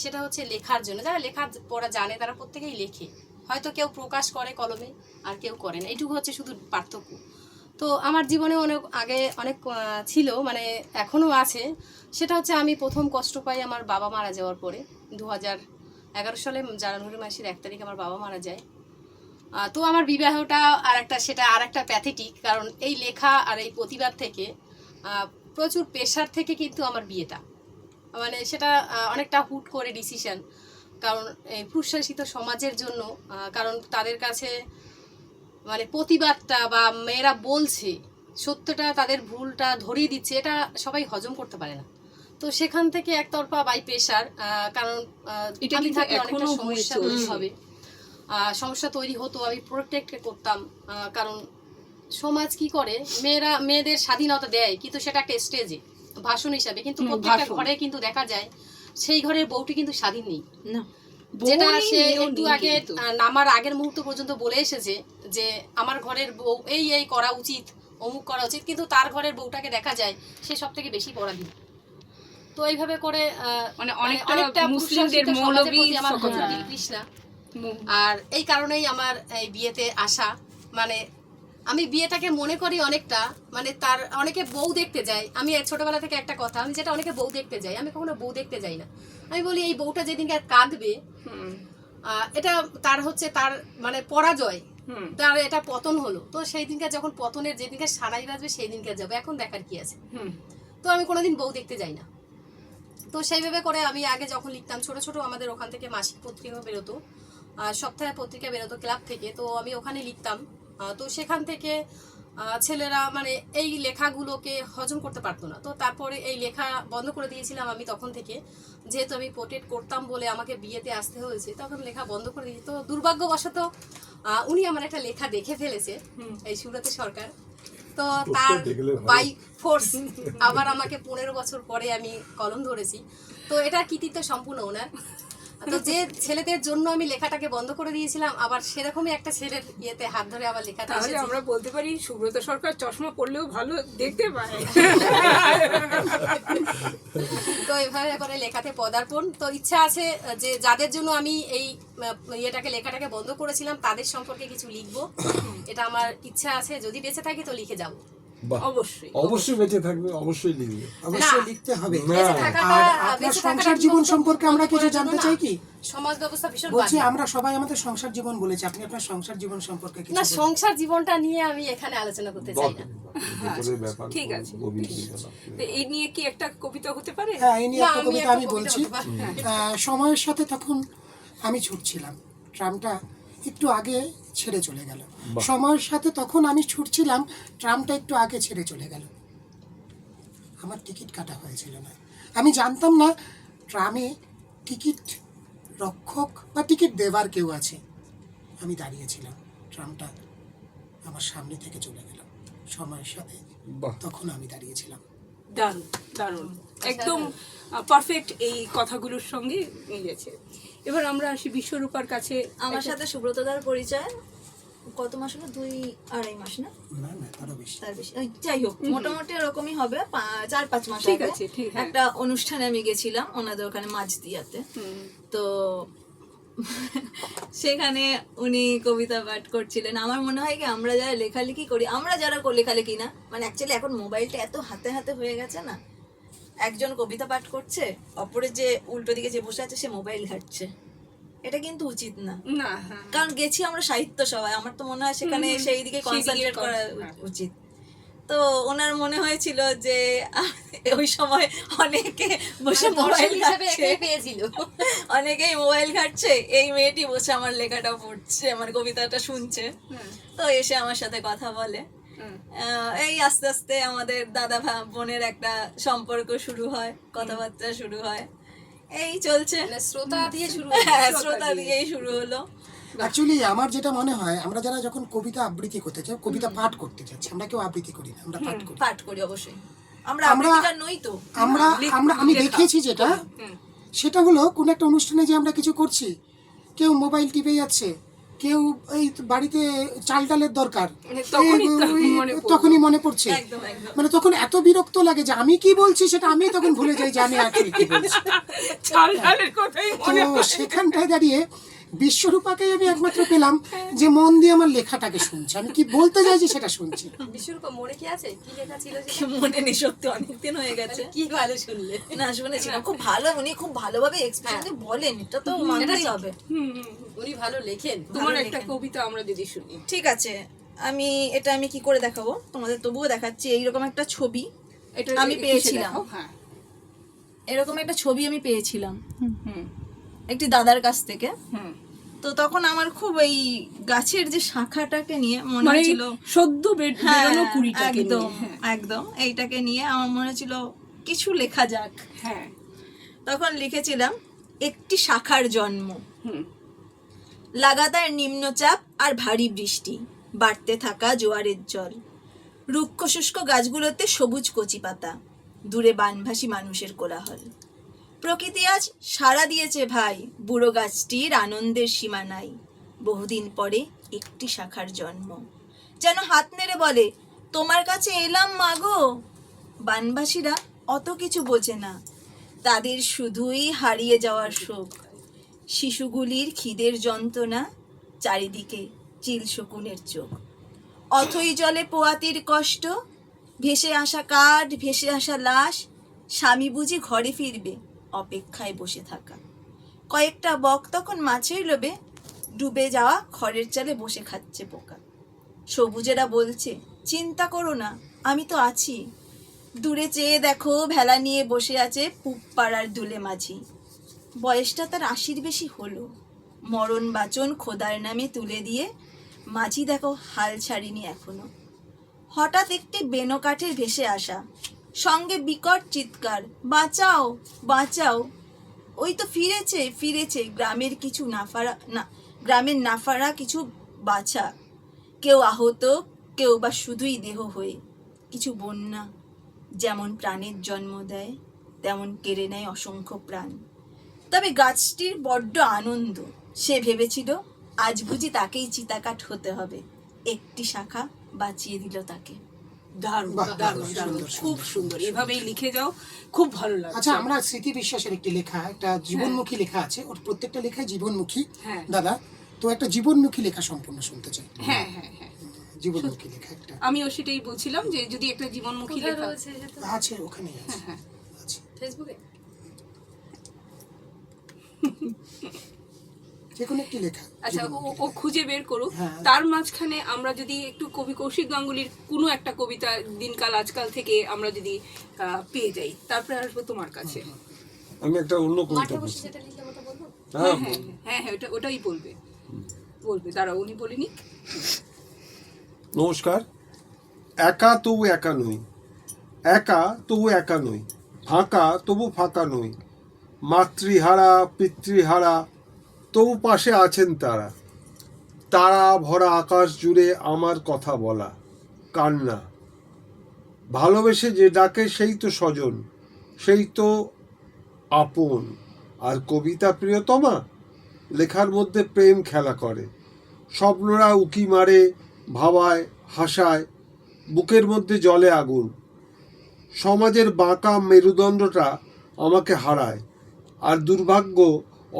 সেটা হচ্ছে লেখার জন্য। যারা লেখা পড়া জানে তারা প্রত্যেকেই লেখে, হয়তো কেউ প্রকাশ করে কলমে আর কেউ করে না, এইটুকু হচ্ছে শুধু পার্থক্য। তো আমার জীবনে অনেক ছিল, মানে এখনও আছে। সেটা হচ্ছে আমি প্রথম কষ্ট পাই আমার বাবা মারা যাওয়ার পরে। 2011 সালে জানুয়ারি মাসের 1 তারিখ আমার বাবা মারা যায়। তো আমার বিবাহটা সেটা আর একটা প্যাথেটিক, কারণ এই লেখা আর এই প্রতিবাদ থেকে প্রচুর প্রেশার থেকে কিন্তু আমার বিয়েটা, মানে সেটা অনেকটা হুট করে ডিসিশন। কারণ এই পুরুষশাসিত সমাজের জন্য, কারণ তাদের কাছে মানে প্রতিবাদটা বা মেয়েরা বলছে সত্যটা, তাদের ভুলটা ধরিয়ে দিচ্ছে, এটা সবাই হজম করতে পারে না। তো সেখান থেকে একতরফা বাই প্রেশার, কারণ এটা আমি কিন্তু থাকলে অনেকটা এখনো সমস্যা হয়েছে। তৈরি হবে, সমস্যা তৈরি হতো, আমি প্রোটেক্ট করতাম। কারণ সমাজ কি করে, মেয়েদের স্বাধীনতা দেয় কিন্তু সেটা একটা স্টেজে ভাষণ হিসাবে, কিন্তু প্রত্যেকটা ভাষণ। ঘরে কিন্তু দেখা যায় সেই ঘরের বউটি কিন্তু স্বাধীন নেই। না, যেটা বউ সে নেই, একটু নেই আগে কিন্তু। নামার আগের মুহূর্ত পর্যন্ত বলে এসেছে যে আমার ঘরের বউ এই করা উচিত, অমুক করা উচিত, কিন্তু তার ঘরের বউটাকে দেখা যায় সে সব থেকে বেশি পরাধীন। তো এইভাবে করে মানে অনেকটা অনেকটা মুসলিমদের পুরুষাসিত সমাজের মৌলবী প্রতি আমার প্রচুর হ্যাঁ। বিতৃষ্ণা। আর এই কারণেই আমার এই বিয়েতে আসা। মানে আমি বিয়েটাকে মনে করি অনেকটা, মানে তার অনেকে বউ দেখতে যায়, আমি ছোটবেলা থেকে একটা কথা, আমি যেটা অনেকে বউ দেখতে যাই, আমি কখনো বউ দেখতে যাই না। আমি বলি এই বউটা যেদিনকে কাঁদবে, এটা তার মানে পরাজয়, তার এটা পতন হলো, তো সেই দিনকে যখন পতনের যেদিনকে সারাই বাজবে সেই দিনকে যাবে, এখন দেখার কি আছে। তো আমি কোনোদিন বউ দেখতে যাই না। তো সেইভাবে করে আমি আগে যখন লিখতাম ছোট ছোট, আমাদের ওখান থেকে মাসিক পত্রিকা বেরোতো, সপ্তাহে পত্রিকা বেরোতো ক্লাব থেকে, তো আমি ওখানে লিখতাম। তো সেখান থেকে ছেলেরা মানে এই লেখাগুলোকে হজম করতে পারতো না, তো তারপরে এই লেখা বন্ধ করে দিয়েছিলাম আমি তখন থেকে। যেহেতু আমি প্রোটেক্ট করতাম বলে আমাকে বিয়েতে আসতে হয়েছে, তখন লেখা বন্ধ করে দিয়েছি। তো দুর্ভাগ্যবশত উনি আমার একটা লেখা দেখে ফেলেছে, এই সুব্রত সরকার। তো তার বাই ফোর্স আবার আমাকে 15 বছর পরে আমি কলম ধরেছি। তো এটা কৃতিত্ব সম্পূর্ণ ওনার। তো যে ছেলেদের জন্য আমি লেখাটাকে বন্ধ করে দিয়েছিলাম, আবার সেরকমই একটা ছেলের ইয়েতে হাত ধরে আবার লেখাটা তাহলে এসেছে। আমরা বলতে পারি সুব্রত সরকার চশমা পরলেও ভালো দেখতে পায়। তো এভাবে করে লেখাতে পদার্পণ। তো ইচ্ছা আছে যে যাদের জন্য আমি এই লেখাটাকে বন্ধ করেছিলাম তাদের সম্পর্কে কিছু লিখবো, এটা আমার ইচ্ছা আছে। যদি বেঁচে থাকি তো লিখে যাব। বাহ, অবশ্যই অবশ্যই বেঁচে থাকবে, অবশ্যই লিখবে। অবশ্যই না। লিখতে হবে। বেঁচে থাকাটা, আর আপনার বেঁচে সংসার থাকাটা জীবন একদম সম্পর্কে আমরা বন্ধ কিছু করার জন্য জানতে না। চাই কি? সমাজ ব্যবস্থা ভীষণ বলছি বাজে। আমরা সবাই আমাদের সংসার জীবন বলেছি, আপনি আপনার সংসার জীবন সম্পর্কে কিছু না, বলুন। সংসার জীবনটা নিয়ে আমি এখানে আলোচনা করতে চাই না। ভেতরের ব্যাপার, ঠিক আছে, গভীর ঠিক আছে। ব্যাপার। তো এই নিয়ে কি একটা কবিতা হতে পারে? হ্যাঁ, এই নিয়ে না, একটা কবিতা একটা আমি কবিতা বলছি। বলতে পারি। সময়ের সাথে তখন আমি ছুটছিলাম, ট্রামটা একটু আগে ছেড়ে চলে গেল। সময়ের সাথে তখন আমি ছুটছিলাম, ট্রামটা একটু আগে ছেড়ে চলে গেল। আমার টিকিট কাটা হয়েছিল না, আমি জানতাম না ট্রামে টিকিট রক্ষক বা টিকিট দেবার কেউ আছে। আমি দাঁড়িয়েছিলাম, ট্রামটা আমার সামনে থেকে চলে গেল সময়ের সাথে, বাহ, তখন আমি দাঁড়িয়েছিলাম। দারুণ দারুণ, একদম পারফেক্ট এই কথাগুলোর সঙ্গে মিলেছে। এবার আমরা আসি বিশ্বরূপার কাছে। আমার সাথে সুব্রতদার পরিচয় কত মাস হলো? 2-2.5 মাস না? না না, আরো বেশি। তার বেশি, ওই যাই হোক মোটামুটি এরকমই হবে, 4-5 মাস ঠিক আগে আছে, ঠিক, হ্যাঁ। একটা অনুষ্ঠানে আমি গেছিলাম ওনাদের ওখানে মাঝদিয়াতে। তো সেখানে উনি কবিতা পাঠ করছিলেন। আমার মনে হয় কি আমরা যারা লেখালেখি করি, আমরা যারা লেখালেখি না, মানে অ্যাকচুয়ালি এখন মোবাইলটা এত হাতে হাতে হয়ে গেছে না, একজন কবিতা পাঠ করছে, অপরের যে উল্টো দিকে যে বসে আছে সে মোবাইল ঘাঁটছে, এটা কিন্তু উচিত না। না, হ্যাঁ, কারণ গেছি আমরা সাহিত্য সভায়, আমার তো মনে হয় সেখানে সেই দিকে কনসেন্ট্রেট করা উচিত। তো ওনার মনে হয়েছিল যে ওই সময় অনেকে বসে মোবাইল হিসাবে ঘাঁটছে, একাই পেয়েছিল। অনেকেই মোবাইল ঘাঁটছে, এই মেয়েটি বসে আমার লেখাটা পড়ছে, আমার কবিতাটা শুনছে। তো এসে আমার সাথে কথা বলে। এই আস্তে আস্তে আমাদের দাদা বোনের একটা সম্পর্ক শুরু হয়, কথাবার্তা শুরু হয়, এই চলছে। মানে শ্রোতা দিয়ে শুরু হ্যাঁ, শ্রোতা দিয়েই শুরু হলো। অ্যাকচুয়ালি আমার যেটা মনে হয়, আমরা যারা যখন কবিতা আবৃত্তি করতে চাই, কবিতা পাঠ করতে চাচ্ছি, আমরা কেউ আবৃত্তি করি না, আমরা পাঠ করি। পাঠ করি অবশ্যই, আমরা আবৃত্তিকার নই তো। আমি দেখিয়েছি যেটা, সেটা হলো কোনো একটা অনুষ্ঠানে যে আমরা কিছু করছি, কেউ মোবাইল টিপে যাচ্ছে, কেউ এই বাড়িতে চাল ডালের দরকার, মানে তখনই তো এই- মনে পড়লো। তখনই মনে পড়ছে। একদম একদম মানে তখন এত বিরক্ত লাগে যে আমি কি বলছি সেটা আমি তখন ভুলে যাই যে আমি আসলে কি বলছি। চাল ডালের কথাই তো মনে হয়। সেখানটায় দাঁড়িয়ে বিশ্বরূপাকেই আমি একমাত্র পেলাম যে মন দিয়ে আমার লেখাটাকে শুনছে, আমি কি বলতে চাইছি সেটা শুনছে। বিশ্বরূপা মনে কি আছে কি লেখা ছিল কি মনে নেই, সত্যি অনেকদিন হয়ে গেছে। কি ভালো শুনলে। না শুনেছিলাম, খুব ভালো, উনি খুব ভালোভাবে এক্সপ্রেশন বলেন, এটা তো মানতেই হবে। উনি ভালো লেখেন। তোমার একটা কবিতা আমরা যদি শুনি। ঠিক আছে, আমি কি করে দেখাবো তোমাদের, তবুও দেখাচ্ছি। এইরকম একটা ছবি এটা আমি কিসে পেয়েছিলাম। দেখাও? হ্যাঁ এরকম একটা ছবি আমি পেয়েছিলাম হুম একটি দাদার কাছ থেকে। হুম তো তখন আমার খুব এই গাছের যে শাখাটাকে নিয়ে মনে মানে হচ্ছিল, সদ্য বেরোনো কুড়িটাকে একদম নিয়ে। হ্যাঁ, একদম এইটাকে নিয়ে আমার মনে ছিল কিছু লেখা যাক। হ্যাঁ তখন লিখেছিলাম, একটি শাখার জন্ম, হুম লাগাতার নিম্নচাপ আর ভারী বৃষ্টি, বাড়তে থাকা জোয়ারের জল, রুক্ষ শুষ্ক গাছগুলোতে সবুজ কচি পাতা, দূরে বানভাসী মানুষের কোলাহল। প্রকৃতি আজ সাড়া দিয়েছে ভাই, বুড়ো গাছটির আনন্দের সীমা নাই। বহুদিন পরে একটি শাখার জন্ম, যেন হাত নেড়ে বলে, তোমার কাছে এলাম মাগো। বানভাসীরা অত কিছু বোঝে না, তাদের শুধুই হারিয়ে যাওয়ার শোক। শিশুগুলির খিদের যন্ত্রণা, চারিদিকে চিল শকুনের চোখ। অথই জলে পোয়াতির কষ্ট, ভেসে আসা কাঠ, ভেসে আসা লাশ, স্বামী বুঝি ঘরে ফিরবে, অপেক্ষায় বসে থাকা। কয়েকটা বক তখন মাছের লোভে ডুবে যাওয়া খড়ের চালে বসে খাচ্ছে পোকা। সবুজেরা বলছে, চিন্তা করো না, আমি তো আছি। দূরে চেয়ে দেখো, ভেলা নিয়ে বসে আছে পুব পাড়ার দুলে মাঝি। বয়সটা তার 80-র বেশি হলো, মরণ বাচন খোদার নামে তুলে দিয়ে মাঝি দেখো হাল ছাড়িনি এখনো। হঠাৎ একটি বেনো কাঠের ভেসে আসা, সঙ্গে বিকট চিৎকার, বাঁচাও বাঁচাও। ওই তো ফিরেছে ফিরেছে গ্রামের কিছু গ্রামের নাফারা কিছু বাছা, কেউ আহত, কেউ বা শুধুই দেহ হয়ে। কিছু বন্যা যেমন প্রাণের জন্ম দেয়, তেমন কেড়ে নেয় অসংখ্য প্রাণ। তবে গাছটির বড্ড আনন্দ, সে ভেবেছিল আজ বুঝি তাকেই চিতাকাঠ হতে হবে। একটি শাখা বাঁচিয়ে দিল তাকে। দারুণ বাহ, দারুণ সুন্দর, দারুণ, সুন্দর, খুব সুন্দর। এভাবেই লিখে যাও, খুব ভালো লাগছে। আচ্ছা, আমরা স্মৃতি বিশ্বাসের একটি লেখা, একটা জীবনমুখী লেখা আছে, ওর প্রত্যেকটা লেখাই জীবনমুখী। হ্যাঁ। দাদা, তো একটা জীবনমুখী লেখা সম্পূর্ণ শুনতে চাই। হ্যাঁ হ্যাঁ হ্যাঁ, জীবনমুখী লেখা একটা আমিও সেটাই বলছিলাম যে যদি একটা জীবনমুখী কোথায় লেখা। রয়েছে সেটা? আছে, ওখানেই আছে। হ্যাঁ আছে। ফেসবুকে? যে কোনো একটি লেখা। আচ্ছা, ও জীবনমুখী ও লেখা। খুঁজে বের করুক। হ্যাঁ। তার মাঝখানে আমরা যদি একটু কবি কৌশিক গাঙ্গুলির কোনো একটা কবিতা দিনকাল আজকাল থেকে আমরা যদি পেয়ে যাই, তারপরে আসবো তোমার কাছে। আমি একটা অন্য কবিতা মাঠে বসে বলছি। যেটা লিখলে ওটা বলবো? হ্যাঁ, হ্যাঁ হ্যাঁ হ্যাঁ, ওটাই বলবে বলবে। দাঁড়াও, উনি বলিনি। নমস্কার। একা তবু একা নই, একা তবু একা নই, ফাঁকা তবু ফাঁকা নই, মাতৃহারা পিতৃহারা তবু পাশে আছেন তারা। তারা ভরা আকাশ জুড়ে আমার কথা বলা, কান্না। ভালোবেসে যে ডাকে সেই তো স্বজন, সেই তো আপন। আর কবিতা প্রিয়তমা, লেখার মধ্যে প্রেম খেলা করে। স্বপ্নরা উকি মারে, ভাবায়, হাসায়, বুকের মধ্যে জ্বলে আগুন। সমাজের বাঁকা মেরুদণ্ডটা আমাকে হারায়, আর দুর্ভাগ্য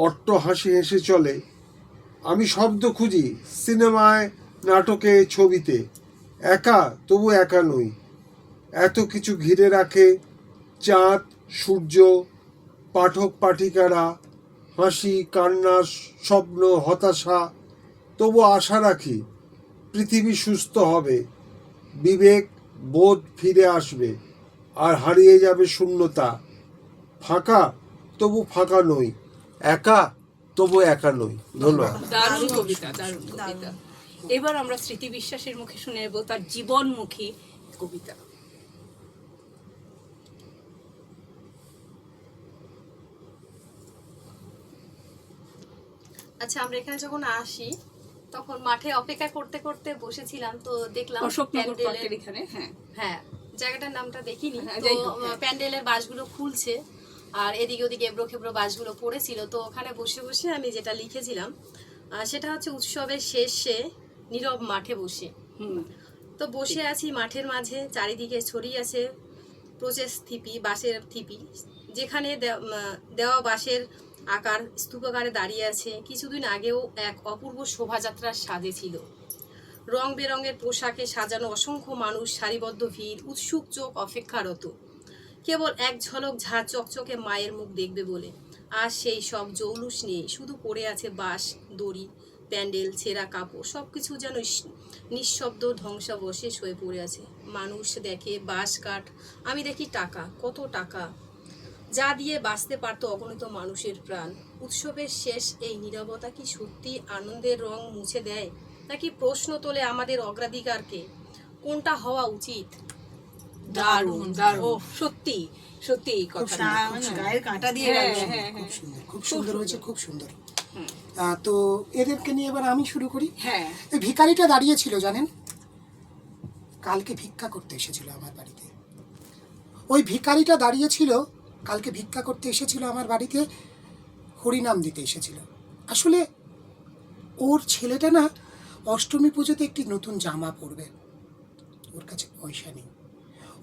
অট্ট হাসি হেসে চলে। আমি শব্দ খুঁজি সিনেমায়, নাটকে, ছবিতে। একা তবু একা নই, এত কিছু ঘিরে রাখে চাঁদ, সূর্য, পাঠক পাঠিকারা, হাসি, কান্না, স্বপ্ন, হতাশা। তবু আশা রাখি পৃথিবী সুস্থ হবে, বিবেক বোধ ফিরে আসবে, আর হারিয়ে যাবে শূন্যতা। ফাঁকা তবু ফাঁকা নই, একা তবু একা নই। ধন্যবাদ। দারুণ কবিতা, দারুণ কবিতা। এবার আমরা স্মৃতি বিশ্বাসের মুখে শুনে নেব তার জীবনমুখী কবিতা। আচ্ছা, আমরা এখানে যখন আসি তখন মাঠে অপেক্ষা করতে করতে বসেছিলাম, তো দেখলাম অশোকনগর পার্কের প্যান্ডেলের, এখানে। হ্যাঁ হ্যাঁ জায়গাটার নামটা দেখিনি, হ্যাঁ, তো যাই হোক, হ্যাঁ। প্যান্ডেলের বাসগুলো খুলছে আর এদিকে ওদিকে এবড়ো খেবড়ো বাসগুলো পড়েছিল, তো ওখানে বসে বসে আমি যেটা লিখেছিলাম সেটা হচ্ছে উৎসবের শেষে নীরব মাঠে বসে। হুম তো বসে আছি মাঠের মাঝে, চারিদিকে ছড়িয়ে আছে প্রচেস থিপি, বাঁশের থিপি, যেখানে দেওয়া বাঁশের আকার স্তূপাকারে দাঁড়িয়ে আছে। কিছুদিন আগেও এক অপূর্ব শোভাযাত্রার সাজে ছিল। রং বেরঙের পোশাকে সাজানো অসংখ্য মানুষ, সারিবদ্ধ ভিড়, উৎসুক চোখ অপেক্ষারত কেবল এক ঝলক ঝাঁ চকচকে মায়ের মুখ দেখবে বলে। আর সেই সব জৌলুস নিয়ে শুধু পড়ে আছে বাঁশ, দড়ি, প্যান্ডেল, ছেঁড়া কাপড়, সব কিছু যেন নিঃশব্দ ধ্বংসাবশেষ হয়ে পড়ে আছে। মানুষ দেখে বাঁশ কাঠ, আমি দেখি টাকা, কত টাকা, যা দিয়ে বাঁচতে পারতো অগণিত মানুষের প্রাণ। উৎসবের শেষ এই নীরবতা কি সত্যি আনন্দের রং মুছে দেয়, নাকি প্রশ্ন তোলে আমাদের অগ্রাধিকারকে? কোনটা হওয়া উচিত? দারুণ দারুণ, সত্যি সত্যি এই কথা। গায়ের কাঁটা দিয়ে হ্যাঁ, গেল। হ্যাঁ, খুব হ্যাঁ। সুন্দর, খুব সুন্দর হয়েছে, খুব সুন্দর। হুম। তো এদেরকে নিয়ে এবার আমি শুরু করি। হ্যাঁ এই ভিখারিটা দাঁড়িয়েছিল জানেন, কালকে ভিক্ষা করতে এসেছিল আমার বাড়িতে। ওই ভিখারিটা দাঁড়িয়েছিল কালকে ভিক্ষা করতে এসেছিল আমার বাড়িতে, হরিনাম দিতে এসেছিল। আসলে ওর ছেলেটা না অষ্টমী পুজোতে একটি নতুন জামা পরবে, ওর কাছে পয়সা নেই।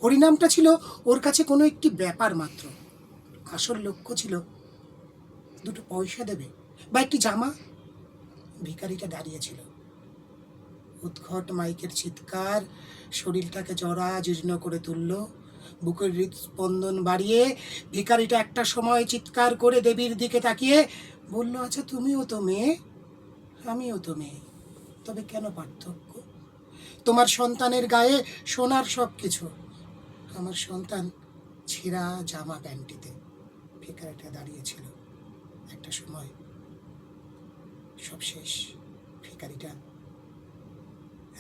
হরিনামটা ছিল ওর কাছে কোনো একটি ব্যাপার মাত্র, আসল লক্ষ্য ছিল দুটো পয়সা দেবে বা একটি জামা। ভিখারিটা দাঁড়িয়েছিল, উদ্ঘট মাইকের চিৎকার শরীরটাকে জরা জীর্ণ করে তুলল। বুকের হৃদস্পন্দন বাড়িয়ে ভিখারিটা একটা সময় চিৎকার করে দেবীর দিকে তাকিয়ে বলল, আচ্ছা তুমিও তো মেয়ে, আমিও তো মেয়ে, তবে কেন পার্থক্য? তোমার সন্তানের গায়ে সোনার সব কিছু, আমার সন্তান ছেঁড়া জামা প্যান্টিতে। ভিখারিটা দাঁড়িয়েছিল, একটা সময় সব শেষ। ভিখারিটা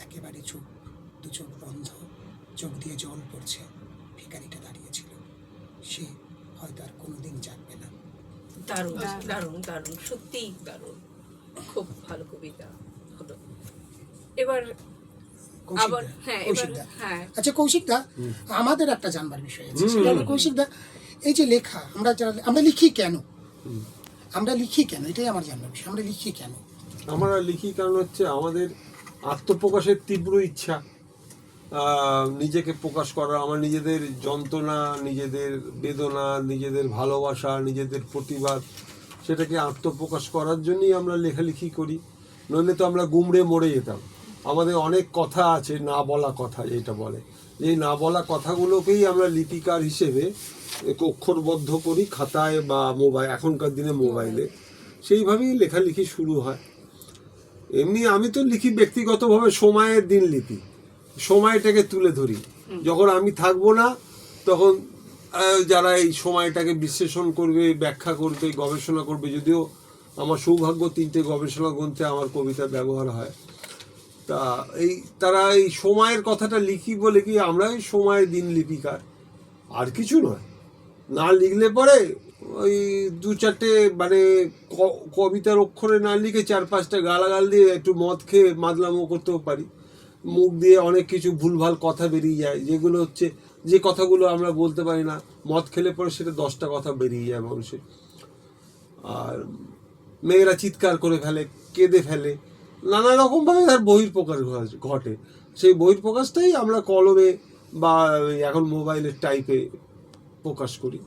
একেবারে চুপ, দু চোখ বন্ধ, চোখ দিয়ে জল পড়ছে। ভিখারিটা দাঁড়িয়েছিল, সে হয়তো আর কোনোদিন জাগবে না। দারুণ দারুণ দারুণ, সত্যিই দারুণ, খুব ভালো কবিতা হলো। এবার আবার হ্যাঁ, এবার কৌশিকদা, হ্যাঁ আচ্ছা কৌশিকদা, আমাদের একটা জানবার বিষয় আছে, সেটা হলো কৌশিকদা, এই যে লেখা আমরা লিখি কেন? আমরা লিখি কেন, এটাই আমার জানবার বিষয়। আমরা লিখি কেন? আমরা লিখি কারণ হচ্ছে আমাদের আত্মপ্রকাশের তীব্র ইচ্ছা, নিজেকে প্রকাশ করা, আমার নিজেদের যন্ত্রণা, নিজেদের বেদনা, নিজেদের ভালোবাসা, নিজেদের প্রতিবাদ, সেটাকে আত্মপ্রকাশ করার জন্যই আমরা লেখালেখি করি। নইলে তো আমরা গুমড়ে মরে যেতাম। আমাদের অনেক কথা আছে, না বলা কথা যেটা বলে, এই না বলা কথাগুলোকেই আমরা লিপিকার হিসেবে অক্ষরবদ্ধ করি খাতায় বা মোবাইল, এখনকার দিনে মোবাইলে, সেইভাবেই লেখালেখি শুরু হয়। এমনি আমি তো লিখি ব্যক্তিগতভাবে, সময়ের দিন লিখি, সময়টাকে তুলে ধরি। যখন আমি থাকবো না তখন যারা এই সময়টাকে বিশ্লেষণ করবে, ব্যাখ্যা করবে, গবেষণা করবে, যদিও আমার সৌভাগ্য 3টে গবেষণা গ্রন্থে আমার কবিতা ব্যবহার হয়, তা তারা এই সময়ের কথাটা লিখি বলে কি আমরা এই সময়ের দিন লিপিকার, আর কিছু নয়। না লিখলে পরে ওই 2-4টে মানে কবিতার অক্ষরে না লিখে 4-5টা গালাগাল দিয়ে একটু মদ খেয়ে মাদলামো করতেও পারি। মুখ দিয়ে অনেক কিছু ভুলভাল কথা বেরিয়ে যায়, যেগুলো হচ্ছে যে কথাগুলো আমরা বলতে পারি না, মদ খেলে পরে সেটা 10টা কথা বেরিয়ে যায় মানুষের। আর মেয়েরা চিৎকার করে ফেলে, কেঁদে ফেলে, নানা রকমভাবে তার বহিঃপ্রকাশ ঘটে। সেই বহিঃপ্রকাশটাই আমরা কলমে বা এখন মোবাইলের টাইপে প্রকাশ করি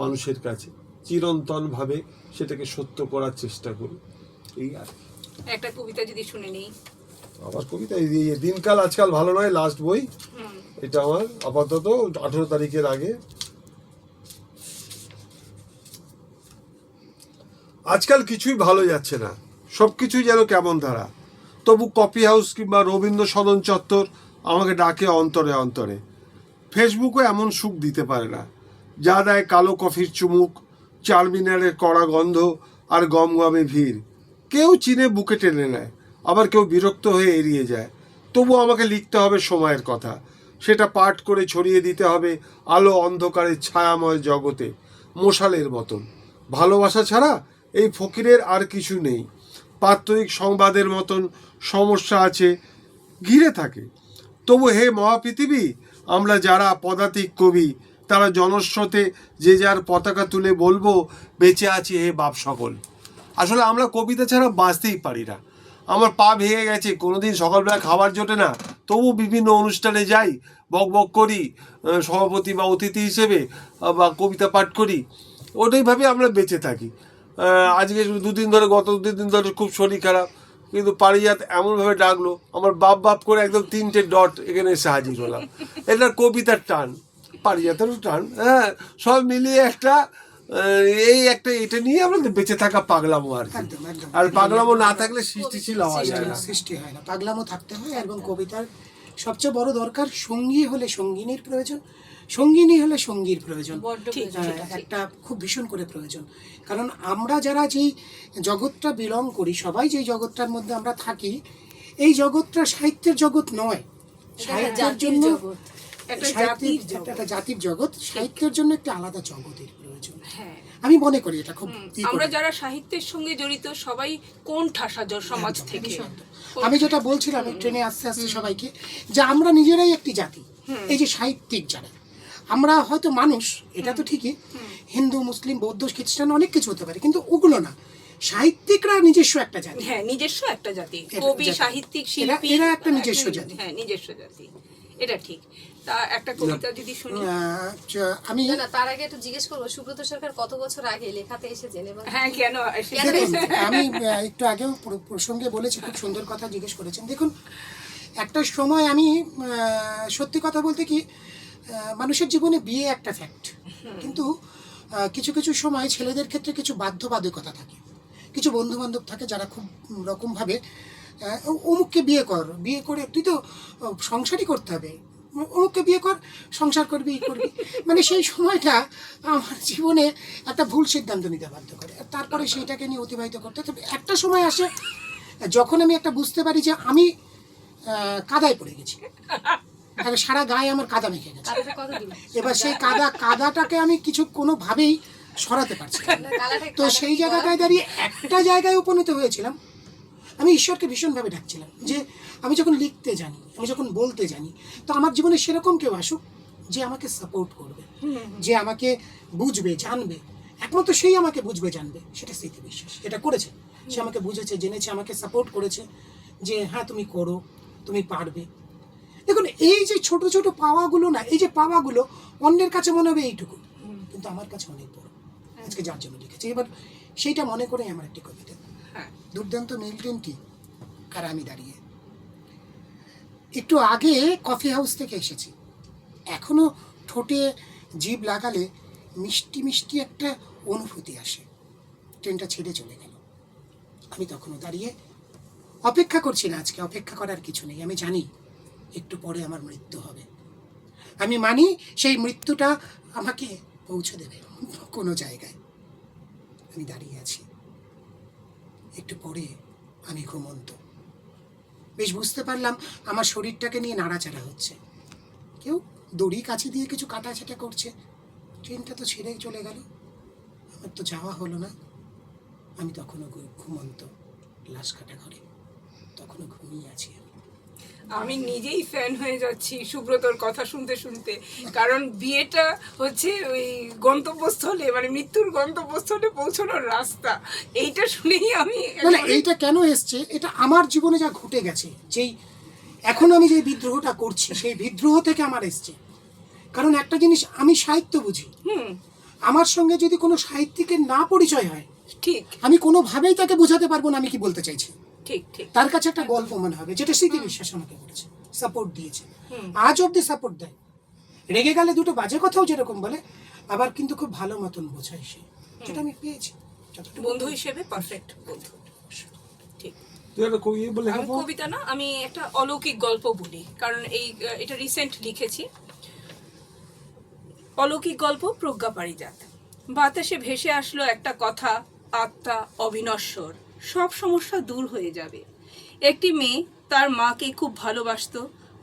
মানুষের কাছে, চিরন্তনভাবে সেটাকে সত্য করার চেষ্টা করি। এই আর একটা কবিতা যদি শুনে নেই। আমার কবিতা এই দিনকাল আজকাল ভালো নয়, লাস্ট বই এটা আমার, আপাতত 18 তারিখের আগে। আজকাল কিছুই ভালো যাচ্ছে না, সব কিছুই যেন কেমন ধারা। তবু কফি হাউস কিংবা রবীন্দ্র সদন চত্বর আমাকে ডাকে অন্তরে অন্তরে। ফেসবুকও এমন সুখ দিতে পারে না, যা দেয় কালো কফির চুমুক, চারমিনারের কড়া গন্ধ আর গমগমে ভিড়। কেউ চিনে বুকে টেনে নেয়, আবার কেউ বিরক্ত হয়ে এড়িয়ে যায়। তবু আমাকে লিখতে হবে সময়ের কথা, সেটা পাঠ করে ছড়িয়ে দিতে হবে আলো অন্ধকারের ছায়াময় জগতে মশালের মতন। ভালোবাসা ছাড়া এই ফকিরের আর কিছু নেই। প্রাত্যহিক সংবাদের মতন সমস্যা আছে, ঘিরে থাকে। তবু হে মহাপৃথিবী, আমরা যারা পদাতিক কবি, তারা জনস্রোতে যে যার পতাকা তুলে বলবো, বেঁচে আছি হে বাপ সকল। আসলে আমরা কবিতা ছাড়া বাঁচতেই পারি না। আমার পা ভেঙে গেছে, কোনোদিন সকালবেলা খাবার জোটে না, তবু বিভিন্ন অনুষ্ঠানে যাই, বক বক করি সভাপতি বা অতিথি হিসেবে, বা কবিতা পাঠ করি, ওটাই ভাবে আমরা বেঁচে থাকি। আজকে গত দুদিন ধরে খুব শরীর খারাপ, কিন্তু পারিজাত এমনভাবে ডাকলো, আমার বাপ বাপ করে একদম 3টে ডট এখানে এসে হাজির হলাম। এটা কবিতার টান, পারিজাতেরও টান, হ্যাঁ, সব মিলিয়ে একটা এটা নিয়ে আমাদের বেঁচে থাকা পাগলামো আর কি। একদম একদম আর পাগলামো না থাকলে সৃষ্টিশীল হওয়া যায় না। সৃষ্টি হয় না, পাগলামো থাকতে হয়। এবং কবিতার সবচেয়ে বড় দরকার, সঙ্গী হলে সঙ্গিনীর প্রয়োজন, সঙ্গিনী হলে সঙ্গীর প্রয়োজন। বড্ড একটা খুব ভীষণ করে প্রয়োজন। কারণ আমরা যারা যেই জগৎটা বিলং করি, সবাই যেই জগৎটার মধ্যে আমরা থাকি, এই জগৎটা সাহিত্যের জগৎ নয়। সাহিত্যের জন্য একটা জাতির জগৎ, সাহিত্যের জন্য একটা আলাদা জগতের প্রয়োজন। হ্যাঁ, আমি মনে করি এটা খুব আমরা যারা সাহিত্যের সঙ্গে জড়িত সবাই কোন ঠাসা সমাজ থেকে। আমি যেটা বলছিলাম ট্রেনে আস্তে আস্তে সবাইকে, যে আমরা নিজেরাই একটি জাতি। এই যে সাহিত্যিক যারা, আমরা হয়তো মানুষ, এটা তো ঠিকই, হিন্দু মুসলিম বৌদ্ধ খ্রিস্টান অনেক কিছু হতে পারে, কিন্তু ওগুলো না, সাহিত্যিকরা নিজস্ব একটা জাতি। হ্যাঁ, নিজস্ব একটা জাতি, এটা কবি জাতি। সাহিত্যিক শিল্পী, এরা একটা নিজস্ব জাতি। হ্যাঁ, নিজস্ব জাতি, এটা ঠিক। তা একটা কবিতা যদি শুনি। আমি না, তার আগে একটু জিজ্ঞেস করবো, সুব্রত সরকার কত বছর আগে লেখাতে এসেছেন এবং হ্যাঁ, কেন দেখুন, আমি একটু আগেও প্রসঙ্গে বলেছি, খুব সুন্দর কথা জিজ্ঞেস করেছেন। দেখুন, একটা সময় আমি সত্যি কথা বলতে কি, মানুষের জীবনে বিয়ে একটা ফ্যাক্ট, কিন্তু কিছু কিছু সময় ছেলেদের ক্ষেত্রে কিছু বাধ্যবাধকতা থাকে, কিছু বন্ধু বান্ধব থাকে যারা খুব রকমভাবে অমুককে বিয়ে কর, বিয়ে করে তুই তো সংসারই করতে হবে, অমুককে বিয়ে কর, সংসার করবি করবি, মানে সেই সময়টা আমার জীবনে একটা ভুল সিদ্ধান্ত নিতে বাধ্য করে। তারপরে সেইটাকে নিয়ে অতিবাহিত করতে, তবে একটা সময় আসে যখন আমি একটা বুঝতে পারি যে আমি কাদায় পড়ে গেছি, সারা গায়ে আমার কাদা মেখে গেছে। কালাটা কত দিন? এবার সেই কাদাটাকে আমি কোনোভাবেই সরাতে পারছি না। তো সেই জায়গাটায় দাঁড়িয়ে একটা জায়গায় উপনীত হয়েছিলাম, আমি ঈশ্বরকে ভীষণভাবে ডাকছিলাম যে আমি যখন লিখতে জানি, আমি যখন বলতে জানি, তো আমার জীবনে সেরকম কেউ আসুক যে আমাকে সাপোর্ট করবে, যে আমাকে বুঝবে জানবে। একমাত্র সেই আমাকে বুঝবে জানবে, সেটা স্মৃতি বিশ্বাস। এটা করেছে, সে আমাকে বুঝেছে জেনেছে, আমাকে সাপোর্ট করেছে যে হ্যাঁ তুমি করো, তুমি পারবে। দেখুন, এই যে ছোট ছোট পাওয়াগুলো না, এই যে পাওয়াগুলো অন্যের কাছে মনে হবে এইটুকু, কিন্তু আমার কাছে অনেক বড়, আজকে যার জন্য লিখেছি। এবার সেইটা মনে করে আমার একটি কবিতা, দুর্দান্ত মিল্টন টি আর আমি দাঁড়িয়ে। একটু আগে কফি হাউস থেকে এসেছি, এখনো ঠোঁটে জিভ লাগালে মিষ্টি মিষ্টি একটা অনুভূতি আসে। ট্রেনটা ছেড়ে চলে গেল, আমি তখনও দাঁড়িয়ে অপেক্ষা করছি না। আজকে অপেক্ষা করার কিছু নেই, আমি জানি একটু পরে আমার মৃত্যু হবে। আমি মানি সেই মৃত্যুটা আমাকে পৌঁছে দেবে কোনো জায়গায়। আমি দাঁড়িয়ে আছি, একটু পরে আমি ঘুমন্ত। বেশ বুঝতে পারলাম আমার শরীরটাকে নিয়ে নাড়াচাড়া হচ্ছে, কেউ দড়ি কাছে দিয়ে কিছু কাটাছাটা করছে। ট্রেনটা তো ছেড়েই চলে গেল, আমার তো যাওয়া হলো না। আমি তখনও ঘুমন্ত, লাশ কাটা ঘরে তখনও ঘুমিয়ে আছি। আমি নিজেই ফ্যান হয়ে যাচ্ছি সুব্রতর কথা শুনতে শুনতে, কারণ বিয়েটা হচ্ছে ওই গন্তব্যস্থলে, মানে মৃত্যুর গন্তব্যস্থলে পৌঁছানোর রাস্তা। এইটা শুনেই আমি মানে এইটা কেন এসছে, এটা আমার জীবনে যা ঘটে গেছে, যেই এখন আমি যে বিদ্রোহটা করছি, সেই বিদ্রোহ থেকে আমার এসছে। কারণ একটা জিনিস, আমি সাহিত্য বুঝি, আমার সঙ্গে যদি কোনো সাহিত্যিকের না পরিচয় হয়, ঠিক, আমি কোনোভাবেই তাকে বোঝাতে পারবো না আমি কি বলতে চাইছি। ঠিক ঠিক তার কাছে একটা গল্প মনে হবে, যেটা স্মৃতি বিশ্বাস আমাকে করেছে, সাপোর্ট দিয়েছে, আজ অব্দি সাপোর্ট দেয়। রেগে গেলে দুটো বাজে কথাও যেরকম বলে, আবার কিন্তু খুব ভালো মতন বোঝায় সে, যেটা আমি পেয়েছি। বন্ধু হিসেবে পারফেক্ট বন্ধু। ঠিক। তুই একটা কবি বলে আমি কবিতা না, আমি একটা অলৌকিক গল্প বলি, কারণ এটা রিসেন্ট লিখেছি। অলৌকিক গল্প, প্রজ্ঞা পারিজাত। বাতাসে ভেসে আসলো একটা কথা, আত্মা অবিনশ্বর, সব সমস্যা দূর হয়ে যাবে। একটি মেয়ে তার মাকে খুব ভালোবাসতো।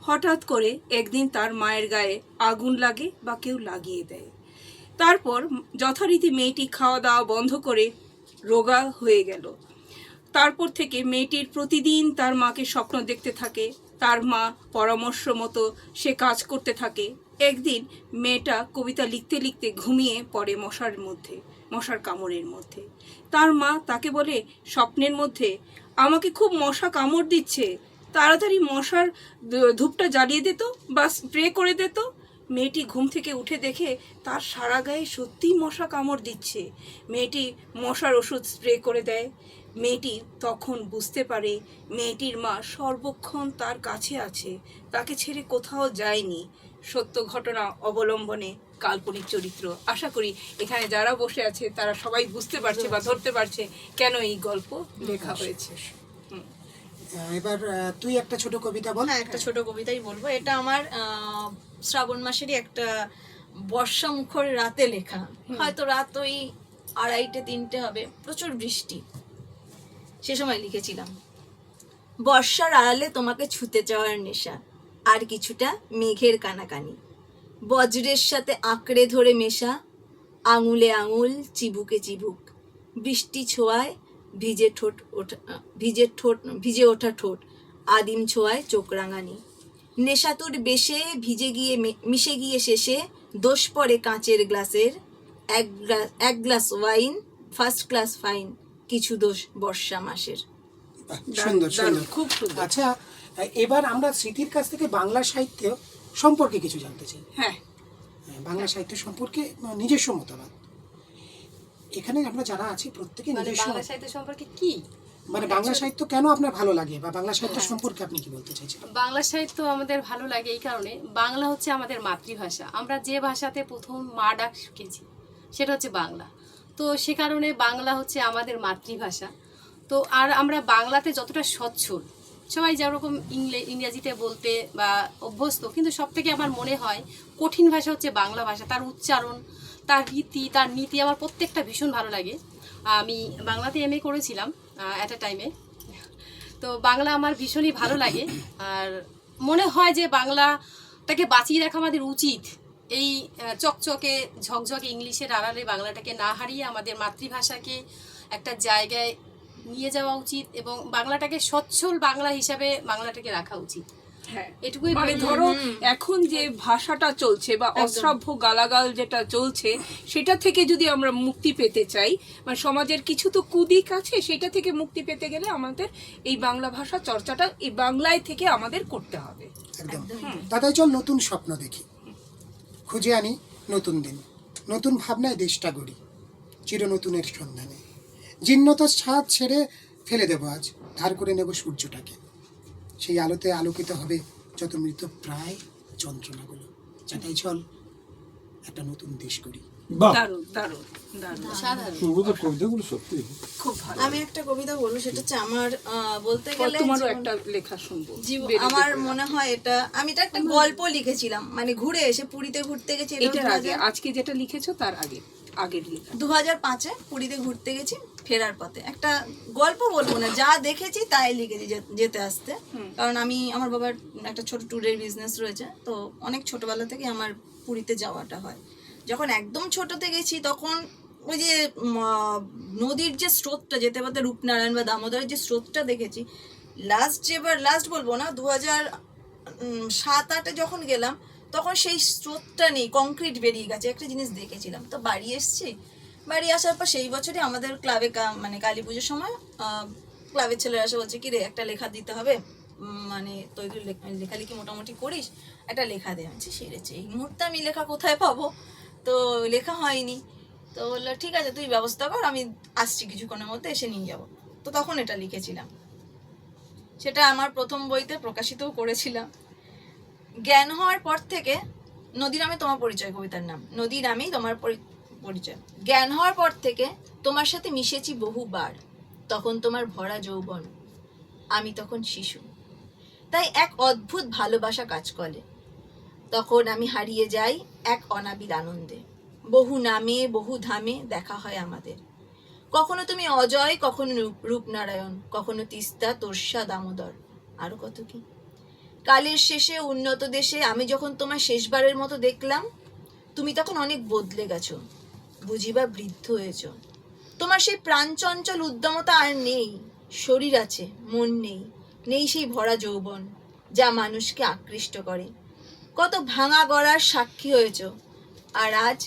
হঠাৎ করে একদিন তার মায়ের গায়ে আগুন লাগে বা কেউ লাগিয়ে দেয়। তারপর যথারীতি মেয়েটি খাওয়া দাওয়া বন্ধ করে রোগা হয়ে গেল। তারপর থেকে মেয়েটির প্রতিদিন তার মাকে স্বপ্ন দেখতে থাকে। তার মা পরামর্শ মতো সে কাজ করতে থাকে। একদিন মেয়েটা কবিতা লিখতে লিখতে ঘুমিয়ে পড়ে মশার মধ্যে। মশার কামড়ের মধ্যে। তার মা তাকে বলে স্বপ্নের মধ্যে, আমাকে খুব মশা কামড় দিচ্ছে, তাড়াতাড়ি মশার ধূপটা জ্বালিয়ে দিত বা স্প্রে করে দিত। মেয়েটি ঘুম থেকে উঠে দেখে তার সারা গায়ে সত্যিই মশা কামড় দিচ্ছে। মেয়েটি মশার ওষুধ স্প্রে করে দেয়। মেয়েটি তখন বুঝতে পারে মেয়েটির মা সর্বক্ষণ তার কাছে আছে, তাকে ছেড়ে কোথাও যায়নি। সত্য ঘটনা অবলম্বনে কাল্পনিক চরিত্র। আশা করি এখানে যারা বসে আছে তারা সবাই বুঝতে পারছে বা ধরতে পারছে কেন এই গল্প লেখা হয়েছে। এবার তুই একটা ছোট কবিতা বল। হ্যাঁ, একটা ছোট কবিতাই বলবো। এটা আমার শ্রাবণ মাসেরই একটা বর্ষা মুখর রাতে লেখা। হয়তো রাত ওই 2:30-3টে হবে, প্রচুর বৃষ্টি, সে সময় লিখেছিলাম। বর্ষার আড়ালে তোমাকে ছুতে যাওয়ার নেশা, আর কিছুটা মেঘের কানাকানি, বজ্রের সাথে আঁকড়ে ধরে মেশা, আঙুলে আঙুল চিবুকে চিবুক, বৃষ্টি ছোঁয়ায় ভিজে ওঠা ঠোঁট, আদিম ছোঁয়ায় চোখ রাঙানি, নেশাতুর বেশে ভিজে গিয়ে মিশে গিয়ে শেষে দোষ পড়ে কাঁচের গ্লাসের, এক glass wine, first class fine, কিছু দোষ বর্ষা মাসের। সুন্দর সুন্দর, খুব সুন্দর। আচ্ছা, এবার আমরা স্মৃতির কাছ থেকে বাংলা সাহিত্য সম্পর্কে কিছু জানতে চাই। হ্যাঁ, বাংলা সাহিত্য সম্পর্কে নিজস্ব মতামত। এখানে আমরা যারা আছি প্রত্যেকে মানে নিজস্ব, বাংলা সাহিত্য সম্পর্কে কি, মানে বাংলা সাহিত্য কেন আপনার ভালো লাগে বা বাংলা সাহিত্য সম্পর্কে আপনি কি বলতে চাইছেন? বাংলা সাহিত্য আমাদের ভালো লাগে এই কারণে, বাংলা হচ্ছে আমাদের মাতৃভাষা। আমরা যে ভাষাতে প্রথম মা ডাক শিখেছি সেটা হচ্ছে বাংলা। তো সে কারণে বাংলা হচ্ছে আমাদের মাতৃভাষা। তো আর আমরা বাংলাতে যতটা সচ্ছল, সবাই যেরকম ইংরেজিতে বলতে বা অভ্যস্ত, কিন্তু সব থেকে আমার মনে হয় কঠিন ভাষা হচ্ছে বাংলা ভাষা। তার উচ্চারণ, তার রীতি, তার নীতি আমার প্রত্যেকটা ভীষণ ভালো লাগে। আমি বাংলাতে এমএ করেছিলাম অ্যাট এ টাইমে। তো বাংলা আমার ভীষণই ভালো লাগে, আর মনে হয় যে বাংলাটাকে বাঁচিয়ে রাখা আমাদের উচিত। এই চকচকে ঝকঝকে ইংলিশের আড়ালে বাংলাটাকে না হারিয়ে আমাদের মাতৃভাষাকে একটা জায়গায় নিয়ে যাওয়া উচিত এবং বাংলাটাকে সচ্ছল বাংলা হিসাবে বাংলাটাকে রাখা উচিত। হ্যাঁ, এটুকুই মানে ধরো এখন যে ভাষাটা চলছে বা অশ্রাব্য গালাগাল যেটা চলছে সেটা থেকে যদি আমরা মুক্তি পেতে চাই, মানে সমাজের কিছু তো কুদিক আছে, সেটা থেকে মুক্তি পেতে গেলে আমাদের এই বাংলা ভাষা চর্চাটা এই বাংলায় থেকে আমাদের করতে হবে। একদম। দাদাই চল নতুন স্বপ্ন দেখি, খুঁজে আনি নতুন দিন, নতুন ভাবনায় দেশটা গড়ি, চির নতুনের সন্ধানে, জীর্ণতার ছাদ ছেড়ে ফেলে দেবো আজ, ধার করে নেব সূর্যটাকে, সেই আলোতে আলোকিত হবে যত মৃত প্রায় যন্ত্রণাগুলো। যাতাই চল একটা নতুন দেশ করি। বাহ, দারুণ দারুণ দারুণ, সাধারণ। সুব্রতর কবিতাগুলো সত্যি খুব ভালো। আমি একটা কবিতা বলবো, সেটা হচ্ছে আমার বলতে গেলে তোমারও একটা লেখা শুনবো। আমার মনে হয় এটা, আমি এটা একটা গল্প লিখেছিলাম, মানে ঘুরে এসে পুরীতে ঘুরতে গেছি। এটার আগে আজকে যেটা লিখেছো তার আগের লেখা। 2005-এ পুরীতে ঘুরতে গেছি, ফেরার পথে একটা গল্প বলবো না, যা দেখেছি তাই লিখেছি যেতে আসতে। কারণ আমার বাবার একটা ছোট ট্যুরের বিজনেস রয়েছে, তো অনেক ছোটবেলা থেকে আমার পুরীতে যাওয়াটা হয়। যখন একদম ছোটতে গেছি তখন ওই যে নদীর যে স্রোতটা, যেতে পারতে রূপনারায়ণ বা দামোদরের যে স্রোতটা দেখেছি। লাস্ট বলবো না, 2007-8-এ যখন গেলাম তখন সেই স্রোতটা নেই, কংক্রিট বেরিয়ে গেছে। একটা জিনিস দেখেছিলাম। তো বাড়ি এসেছি, বাড়ি আসার পর সেই বছরই আমাদের ক্লাবে মানে কালী পুজোর সময় ক্লাবের ছেলেরা এসে বলছে, কি রে একটা লেখা দিতে হবে, মানে তুই লেখালেখি মোটামুটি করিস, একটা লেখা দে। আমি সেরেছে, এই মুহূর্তে আমি লেখা কোথায় পাবো, তো লেখা হয়নি। তো বললো ঠিক আছে তুই ব্যবস্থা কর, আমি আসছি কিছুক্ষণের মধ্যে, এসে নিয়ে যাবো। তো তখন এটা লিখেছিলাম, সেটা আমার প্রথম বইতে প্রকাশিতও করেছিলাম। জ্ঞান হওয়ার পর থেকে, নদীর নামে তোমার পরিচয় কবিতার নাম, নদীর নামেই তোমার পরিচয়। জ্ঞান হওয়ার পর থেকে তোমার সাথে মিশেছি বহুবার, তখন তোমার ভরা যৌবন, আমি তখন শিশু, তাই এক অদ্ভুত ভালোবাসা কাজ করে। তখন আমি হারিয়ে যাই এক অনাবিল আনন্দে, বহু নামে বহু ধামে দেখা হয় আমাদের। কখনো তুমি অজয়, কখনো রূপনারায়ণ, কখনো তিস্তা, তোর্ষা, দামোদর, আরো কত কি। কালের শেষে উন্নত দেশে আমি যখন তোমার শেষবারের মতো দেখলাম, তুমি তখন অনেক বদলে গেছো, বুঝিবা বৃদ্ধ হয়েছ। তোমার সেই প্রাণচঞ্চল উদ্যমতা আর নেই, শরীর আছে মন নেই, নেই সেই ভরা যৌবন যা মানুষকে আকৃষ্ট করে। কত ভাঙা গড়ার সাক্ষী হয়েছ, আর আজ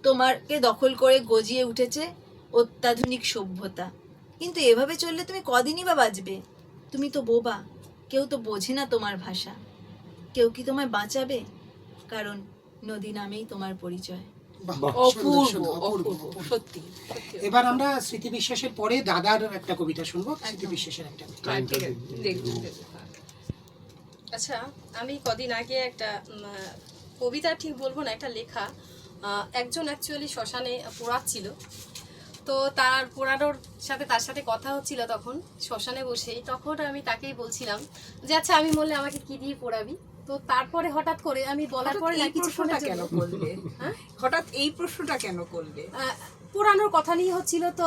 তোমাকে দখল করে গজিয়ে উঠেছে অত্যাধুনিক সভ্যতা। কিন্তু এভাবে চললে তুমি কদিনই বা বাঁচবে? তুমি তো বোবা, কেউ তো বোঝে না তোমার ভাষা। কেউ কি তোমায় বাঁচাবে? কারণ নদী নামেই তোমার পরিচয়। বাহ, সুন্দর, অপূর্ব সুন্দর, অপূর্ব, অপূর্ব অপূর্ব। সত্যি এবার আমরা স্মৃতি বিশ্বাসের পরে দাদার একটা কবিতা শুনবো, স্মৃতি বিশ্বাসের একটা। হ্যাঁ, ঠিক আছে, দেখুন, দেখুন। আচ্ছা, আমি কদিন আগে একটা কবিতা ঠিক বলবো না, একটা লেখা, একজন অ্যাকচুয়ালি শ্মশানে পোড়াচ্ছিল, তো তার পোড়ানোর সাথে তার সাথে কথা হচ্ছিল তখন শ্মশানে বসেই। তখন আমি তাকেই বলছিলাম যে আচ্ছা আমি বললে আমাকে কি দিয়ে পোড়াবি? তো তারপরে হঠাৎ করে আমি বলার হঠাৎ পরে না এই কিছুক্ষণের প্রশ্নটা কেন জন্য করলে? হ্যাঁ? হঠাৎ এই প্রশ্নটা কেন করলে? পোড়ানোর কথা নিয়ে হচ্ছিল, তো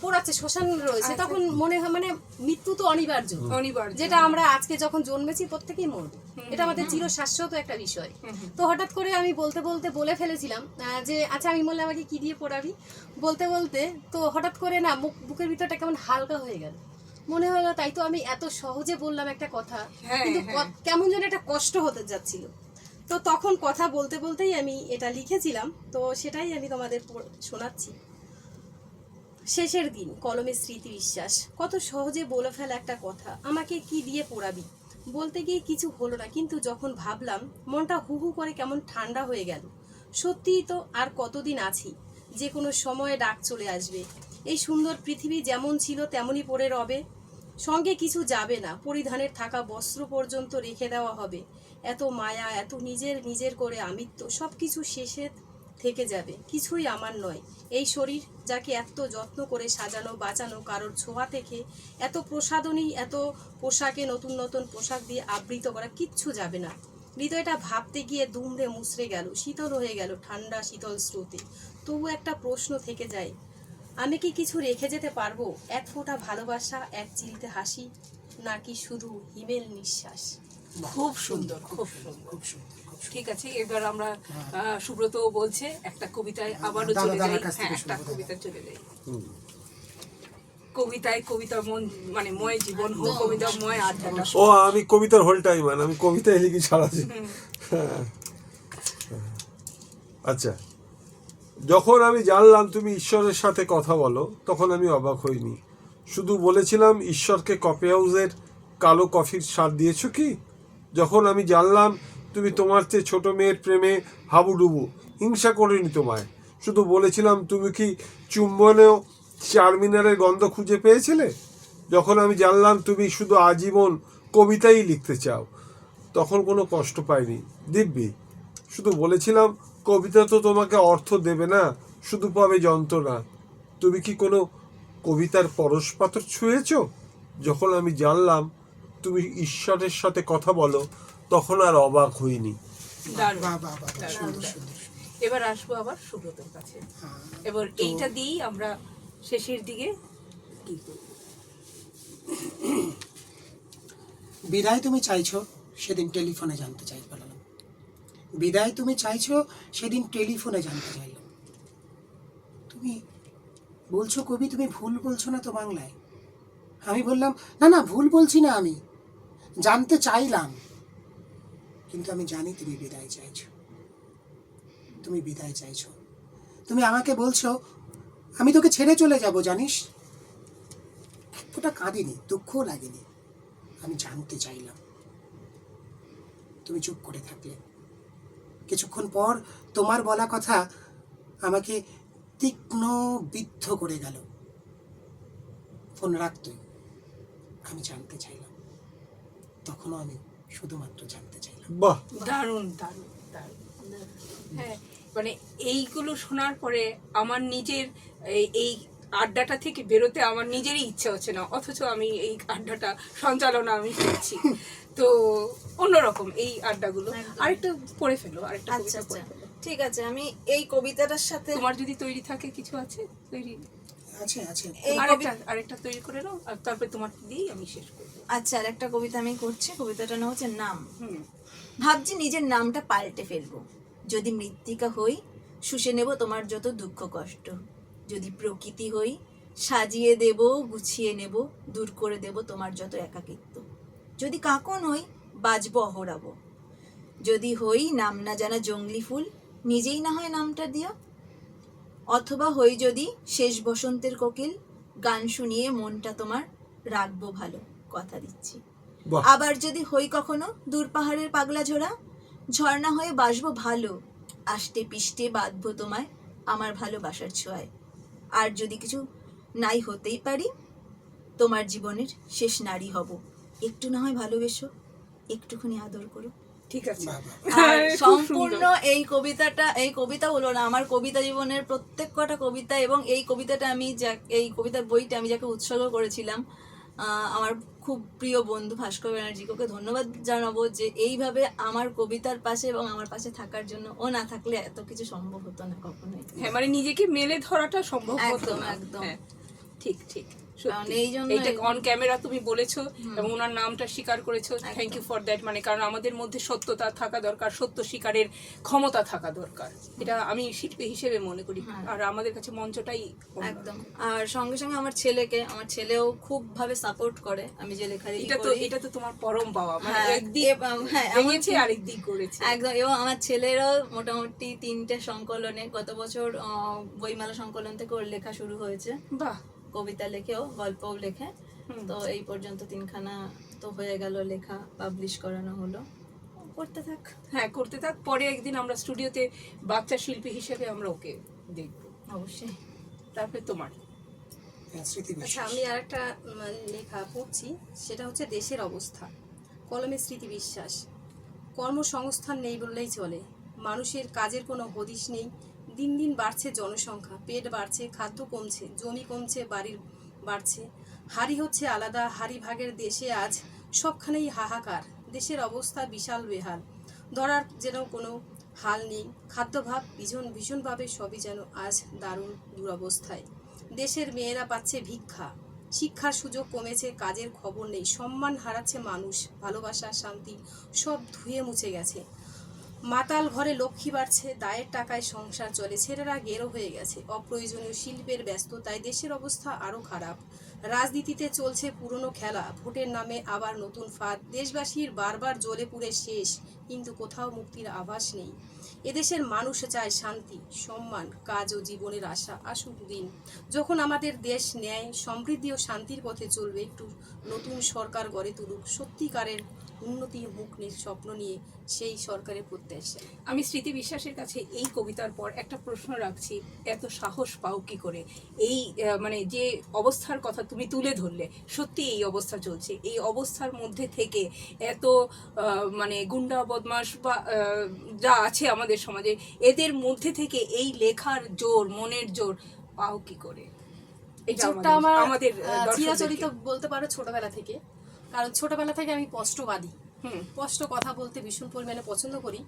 পোড়াচ্ছে, শ্মশান রয়েছে, আচ্ছা। তখন মনে হয় মানে মৃত্যু তো অনিবার্য, অনিবার্য। যেটা আমরা আজকে যখন জন্মেছি প্রত্যেকেই মরব, এটা আমাদের চির শাশ্বত একটা বিষয়। তো হঠাৎ করে আমি বলতে বলতে বলে ফেলেছিলাম যে আচ্ছা আমি বললে আমাকে কি দিয়ে পোড়াবি? বলতে বলতে তো হঠাৎ করে না বুকের ভিতরটা কেমন হালকা হয়ে গেল, মনে হলো তাই তো আমি এত সহজে বললাম একটা কথা, হ্যাঁ, কিন্তু হ্যাঁ। কেমন যেন একটা কষ্ট হতে যাচ্ছিল। তো তখন কথা বলতে বলতেই আমি এটা লিখেছিলাম, তো সেটাই আমি তোমাদের শোনাচ্ছি। শেষের দিন, কলমে স্মৃতি বিশ্বাস। কত সহজে বলে ফেলা একটা কথা, আমাকে কি দিয়ে পোড়াবি? বলতে গিয়ে কিছু হলো না, কিন্তু যখন ভাবলাম মনটা হু হু করে কেমন ঠান্ডা হয়ে গেল। সত্যিই তো আর কতদিন আছি, যে কোনো সময়ে ডাক চলে আসবে। এই সুন্দর পৃথিবী যেমন ছিল তেমনই পড়ে রবে, সঙ্গে কিছু যাবে না, পরিধানের থাকা বস্ত্র পর্যন্ত রেখে দেওয়া হবে। এত মায়া, এত নিজের নিজের করে আমিত্ব, সব কিছু শেষে থেকে যাবে, কিছুই আমার নয়। এই শরীর যাকে এত যত্ন করে সাজানো বাঁচানো, কারোর ছোঁয়া থেকে এত প্রসাধনী, এত পোশাকে নতুন নতুন পোশাক দিয়ে আবৃত করা, কিচ্ছু যাবে না। হৃদয়টা ভাবতে গিয়ে দুমড়ে মুচড়ে গেল, শীতল হয়ে গেল ঠান্ডা শীতল স্রোতে। তবু একটা প্রশ্ন থেকে যায়, আমি কি কিছু রেখে যেতে পারবো? এক ফোঁটা ভালোবাসা, এক চিলতে হাসি, নাকি শুধু হিমেল নিঃশ্বাস? খুব সুন্দর, খুব সুন্দর। খুব সুন্দর, খুব সুন্দর। ঠিক আছে, এবার আমরা সুব্রত বলছে একটা কবিতায় আবারও দাদা, চলে যাই। দাদার কাছ থেকে হ্যাঁ, একটা শুনবো, কবিতা চলে যাই। কবিতায় কবিতা মন মানে ময় জীবন হোক, কবিতা ময় আড্ডাটা। ও আমি কবিতার হোল টাইমান, আমি কবিতায় লিখি সারাদিন। হ্যাঁ। আচ্ছা, যখন আমি জানলাম তুমি ঈশ্বরের সাথে কথা বলো, তখন আমি অবাক হইনি। শুধু বলেছিলাম ঈশ্বরকে কফি হাউসের কালো কফির স্বাদ দিয়েছো কি? যখন আমি জানলাম তুমি তোমার চেয়ে ছোট মেয়ের প্রেমে হাবুডুবু, হিংসা করিনি তোমায়। শুধু বলেছিলাম তুমি কি চুম্বনেও চারমিনারের গন্ধ খুঁজে পেয়েছিলে? যখন আমি জানলাম তুমি শুধু আজীবন কবিতাই লিখতে চাও, তখন কোনো কষ্ট পাইনি দিব্যি। শুধু বলেছিলাম কবিতা তো তোমাকে অর্থ দেবে না, শুধু পাবে যন্ত্রণা। তুমি কি কোনো কবিতার পরশপাথর ছুঁয়েছ? যখন আমি জানলাম তুমি ঈশ্বরের সাথে কথা বলো, তখন আর অবাক হইনি। দারুণ, বাহ, বাহ, বাহ, দারুণ, সুন্দর, দারুণ। সুন্দর, সুন্দর। এবার আসবো আবার সুব্রতর কাছে। হ্যাঁ, এবার এইটা দিয়েই আমরা শেষের দিকে কি করব? বিদায় তুমি চাইছো, সেদিন টেলিফোনে জানতে চাই বললাম। বিদায় তুমি চাইছো, সেদিন টেলিফোনে জানতে চাইলাম। তুমি বলছো কবি তুমি ভুল বলছো না তো বাংলায়? আমি বললাম না না, ভুল বলছি না, আমি জানতে চাইলাম, কিন্তু আমি জানি তুমি বিদায় চাইছো। তুমি বিদায় চাইছো, তুমি আমাকে বলছো আমি তোকে ছেড়ে চলে যাব, জানিস? এক ফোঁটা কাঁদিনি, দুঃখও লাগেনি। আমি জানতে চাইলাম, তুমি চুপ করে থাকলে। কিছুক্ষণ পর তোমার বলা কথা আমাকে তীক্ষ্ণ বিদ্ধ করে গেল। ফোন রাখতই, আমি জানতে চাইলাম, তখনও আমি শুধুমাত্র জানতে চাইলাম। বাহ, দারুণ, দারুণ, দারুণ। হ্যাঁ, মানে এইগুলো শোনার পরে আমার নিজের এই আড্ডাটা থেকে বেরোতে আমার নিজেরই ইচ্ছা হচ্ছে না, অথচ আমি এই আড্ডাটা সঞ্চালনা আমি করছি। তো অন্যরকম এই আড্ডাগুলো। একদম। আরেকটা পড়ে ফেলো, আরেকটা আচ্ছা কবিতা আচ্ছা, পড়ে ফেলো। ঠিক আছে, আমি এই কবিতাটার সাথে তোমার যদি তৈরি থাকে, কিছু আছে তৈরি? আছে আছে। এই আরেকটা তৈরি করে নাও, আর তারপরে তোমার দিয়েই আমি শেষ করবো। আচ্ছা, আর একটা কবিতা আমি করছি। কবিতাটার নাম হচ্ছে নাম। হুম। ভাবছি নিজের নামটা পাল্টে ফেলবো। যদি মৃত্তিকা হই, শুষে নেব তোমার যত দুঃখ কষ্ট। যদি প্রকৃতি হই, সাজিয়ে দেব, গুছিয়ে নেব, দূর করে দেব তোমার যত একাকিত্ব। যদি কাকন হই, বাজবো অহরাব। যদি হই নাম না জানা জঙ্গলি ফুল, নিজেই না হয় নামটা দিও। অথবা হই যদি শেষ বসন্তের কোকিল, গান শুনিয়ে মনটা তোমার রাখবো ভালো, কথা দিচ্ছি। বাহ। আবার যদি হই কখনো দূর পাহাড়ের পাগলা ঝোড়া, ঝর্ণা হয়ে বাসবো ভালো, আষ্টে পিষ্টে বাঁধবো তোমায় আমার ভালোবাসার ছোঁয়ায়। আর যদি কিছু নাই হতেই পারি, তোমার জীবনের শেষ নারী হব, একটু না হয় ভালোবেসো, একটুখানি আদর করো। ঠিক আছে। বাহ, বাহ। আর খুব সম্পূর্ণ সুন্দর। এই কবিতা হলো না, আমার কবিতা জীবনের প্রত্যেক কটা কবিতা, এবং এই কবিতাটা আমি এই কবিতার বইটা আমি যাকে উৎসর্গ করেছিলাম, আমার খুব প্রিয় বন্ধু ভাস্কর ব্যানার্জিকে, ওকে ধন্যবাদ জানাবো যে এইভাবে আমার কবিতার পাশে এবং আমার পাশে থাকার জন্য। ও না থাকলে এত কিছু সম্ভব হতো না কখনোই। হ্যাঁ, মানে নিজেকে মেলে ধরাটা সম্ভব হতো একদম, না। একদম। হ্যাঁ, ঠিক ঠিক। কারণ এই জন্য এইটা অন ক্যামেরা তুমি বলেছো এবং ওনার নামটা স্বীকার করেছো, একদম। Thank you for that. মানে কারণ আমাদের মধ্যে সত্যতা থাকা দরকার, সত্য স্বীকারের ক্ষমতা থাকা দরকার, এটা আমি শিল্পী হিসেবে মনে করি। হ্যাঁ। আর আমাদের কাছে মঞ্চটাই অন্যরকম। একদম। আর সঙ্গে সঙ্গে আমার ছেলেও খুব ভাবে সাপোর্ট করে আমি যে লেখালেখি করি। এটা তো তোমার পরম পাওয়া, মানে হ্যাঁ, একদিক হ্যাঁ, ভেঙেছে আরেক দিক করেছে। একদম। এবং আমার ছেলেরও মোটামুটি 3টে সংকলনে, গত বছর বইমেলা সংকলন থেকে ওর লেখা শুরু হয়েছে, বাহ। কবিতা লেখেও গল্পও লেখে। হুম। তো এই পর্যন্ত 3খানা তো হয়ে গেল, লেখা পাবলিশ করানো হলো। করতে থাক। হ্যাঁ, করতে থাক। পরে একদিন আমরা স্টুডিওতে বাচ্চা শিল্পী হিসেবে আমরা ওকে দেখব অবশ্যই। তারপরে তোমার স্মৃতি আচ্ছা, বিশ্বাস। আমি আর একটা লেখা পড়ছি, সেটা হচ্ছে দেশের অবস্থা। কলমে স্মৃতি বিশ্বাস। কর্মসংস্থান নেই বললেই চলে, মানুষের কাজের কোনো হদিশ নেই। দিন দিন বাড়ছে জনসংখ্যা, পেট বাড়ছে, খাদ্য কমছে, জমি কমছে, বাড়ির বাড়ছে। হাড়ি হচ্ছে আলাদা, হাড়ি ভাগের দেশে আজ সবখানেই হাহাকার। দেশের অবস্থা বিশাল বেহাল, ধরার যেন কোনো হাল নেই। খাদ্যভাব ভীষণভাবে সবই যেন আজ দারুণ দুরবস্থায়। দেশের মেয়েরা পাচ্ছে ভিক্ষা, শিক্ষার সুযোগ কমেছে, কাজের খবর নেই, সম্মান হারাচ্ছে মানুষ, ভালোবাসা শান্তি সব ধুয়ে মুছে গেছে। মাতাল ঘরে লক্ষ্মী বাড়ছে, দায়ের টাকায় সংসার চলে, ছেলেরা গেরো হয়ে গেছে। অপ্রয়োজনীয় শিল্পের ব্যস্ততায় দেশের অবস্থা আরও খারাপ। রাজনীতিতে চলছে পুরনো খেলা, ভোটের নামে আবার নতুন ফাঁদ। দেশবাসীর বারবার জ্বলে পুড়ে শেষ, কিন্তু কোথাও মুক্তির আভাস নেই। এদেশের মানুষ চায় শান্তি, সম্মান, কাজ ও জীবনের আশা। আসুক দিন যখন আমাদের দেশ ন্যায়, সমৃদ্ধি ও শান্তির পথে চলবে। একটু নতুন সরকার গড়ে তুলুক, সত্যিকারের উন্নতির মুখ স্বপ্ন নিয়ে সেই সরকারের প্রত্যাশা। আমি স্মৃতি বিশ্বাসের কাছে এই কবিতার পর একটা প্রশ্ন রাখছি, এত সাহস পাও কি করে? এই মানে যে অবস্থার কথা তুমি তুলে ধরলে, সত্যি এই অবস্থা চলছে, এই অবস্থার মধ্যে থেকে এত মানে গুন্ডা বদমাশ বা যা আছে আমাদের সমাজে, এদের মধ্যে থেকে এই লেখার জোর, মনের জোর পাও কি করে? এটা জোরটা আমার আমাদের চিরাচরিত দর্শকদেরকে। বলতে পারো ছোটবেলা থেকে, কারণ ছোটবেলা থেকে আমি স্পষ্টবাদী, হুম। স্পষ্ট কথা বলতে ভীষণ পরিমাণে পছন্দ করি।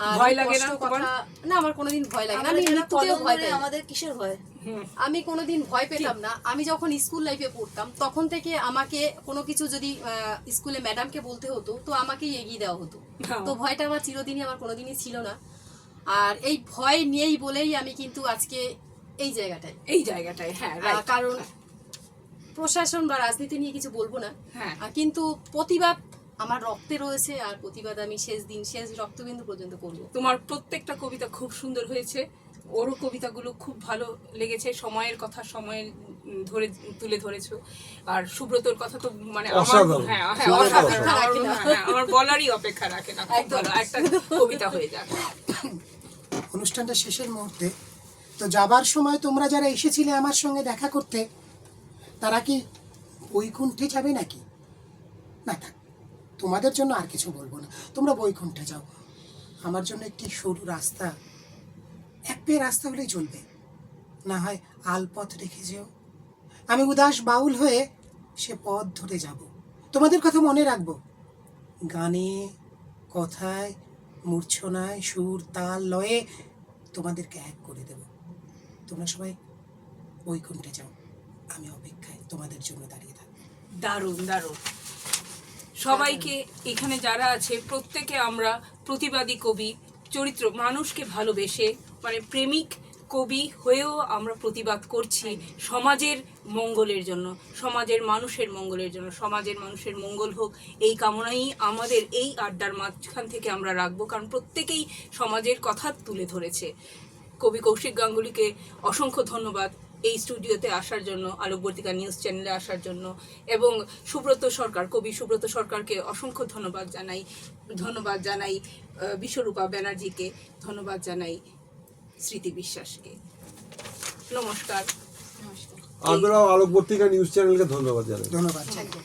আর ভয় লাগে না স্পষ্ট তোমার? কথা না, আমার কোনোদিন ভয় লাগে না। আমরা আমি যারা মৃত্যুতেও কলম ভয় ধরে, পাই না। আমাদের কিসের ভয়? হুম। আমি কোনোদিন ভয় পেতাম না। আমি যখন স্কুল লাইফে পড়তাম তখন থেকে আমাকে কোনো কিছু যদি স্কুলে ম্যাডামকে বলতে হতো তো আমাকেই এগিয়ে দেওয়া হতো। হ্যাঁ। তো ভয়টা আমার চিরদিনই, আমার কোনোদিনই ছিল না। আর এই ভয় নিয়েই বলেই আমি কিন্তু আজকে এই জায়গাটায়, হ্যাঁ, right. কারণ প্রশাসন বা রাজনীতি নিয়ে কিছু বলবো না, হ্যাঁ। কিন্তু প্রতিবাদ আমার রক্তে রয়েছে, আর প্রতিবাদ আমি শেষ রক্তবিন্দু পর্যন্ত করবো। তোমার প্রত্যেকটা কবিতা খুব সুন্দর হয়েছে, ওরও কবিতাগুলো খুব ভালো লেগেছে, সময়ের কথা সময়ের ধরে তুলে ধরেছো। আর সুব্রতর কথা তো মানে অসাধারণ। হ্যাঁ হ্যাঁ, সুব্রত অসাধারণ। অসাধারণ। হ্যাঁ, আমার বলারই অপেক্ষা রাখে না, খুব ভালো একটা কবিতা হয়ে যাক। অনুষ্ঠানটা শেষের মুহূর্তে, তো যাবার সময় তোমরা যারা এসেছিলে আমার সঙ্গে দেখা করতে, তারা কি বৈকুণ্ঠে যাবে নাকি? না থাক, তোমাদের জন্য আর কিছু বলবো না, তোমরা বৈকুণ্ঠে যাও। আমার জন্য একটি সরু রাস্তা, এক পেয়ে রাস্তা হলেই চলবে, না হয় আলপথ রেখে যেও। আমি উদাস বাউল হয়ে সে পথ ধরে যাব, তোমাদের কথা মনে রাখবো। গানে, কথায়, মূর্ছনায়, সুর, তাল, লয়ে তোমাদেরকে এক করে দেব। তোমরা সবাই বৈকুণ্ঠে যাও, আমি অপেক্ষায় তোমাদের জন্য দাঁড়িয়ে থাকবো। দারুণ দারুণ। সবাইকে এখানে যারা আছে প্রত্যেকে আমরা প্রতিবাদী কবি, চরিত্র, মানুষকে ভালোবেসে মানে প্রেমিক কবি হয়েও আমরা প্রতিবাদ করছি সমাজের মঙ্গলের জন্য, সমাজের মানুষের মঙ্গলের জন্য। সমাজের মানুষের মঙ্গল হোক এই কামনাই আমাদের এই আড্ডার মাঝখান থেকে আমরা রাখবো, কারণ প্রত্যেকেই সমাজের কথা তুলে ধরেছে। কবি কৌশিক গাঙ্গুলিকে অসংখ্য ধন্যবাদ এই স্টুডিওতে আসার জন্য, আলোকবর্তিকা নিউজ চ্যানেলে আসার জন্য, এবং সুব্রত সরকার, কবি সুব্রত সরকারকে অসংখ্য ধন্যবাদ জানাই বিশ্বরূপা ব্যানার্জিকে, ধন্যবাদ জানাই স্মৃতি বিশ্বাসকে। নমস্কার। নমস্কার। আমরাও আলোকবর্তিকা নিউজ চ্যানেলকে ধন্যবাদ জানাই। ধন্যবাদ। একদম।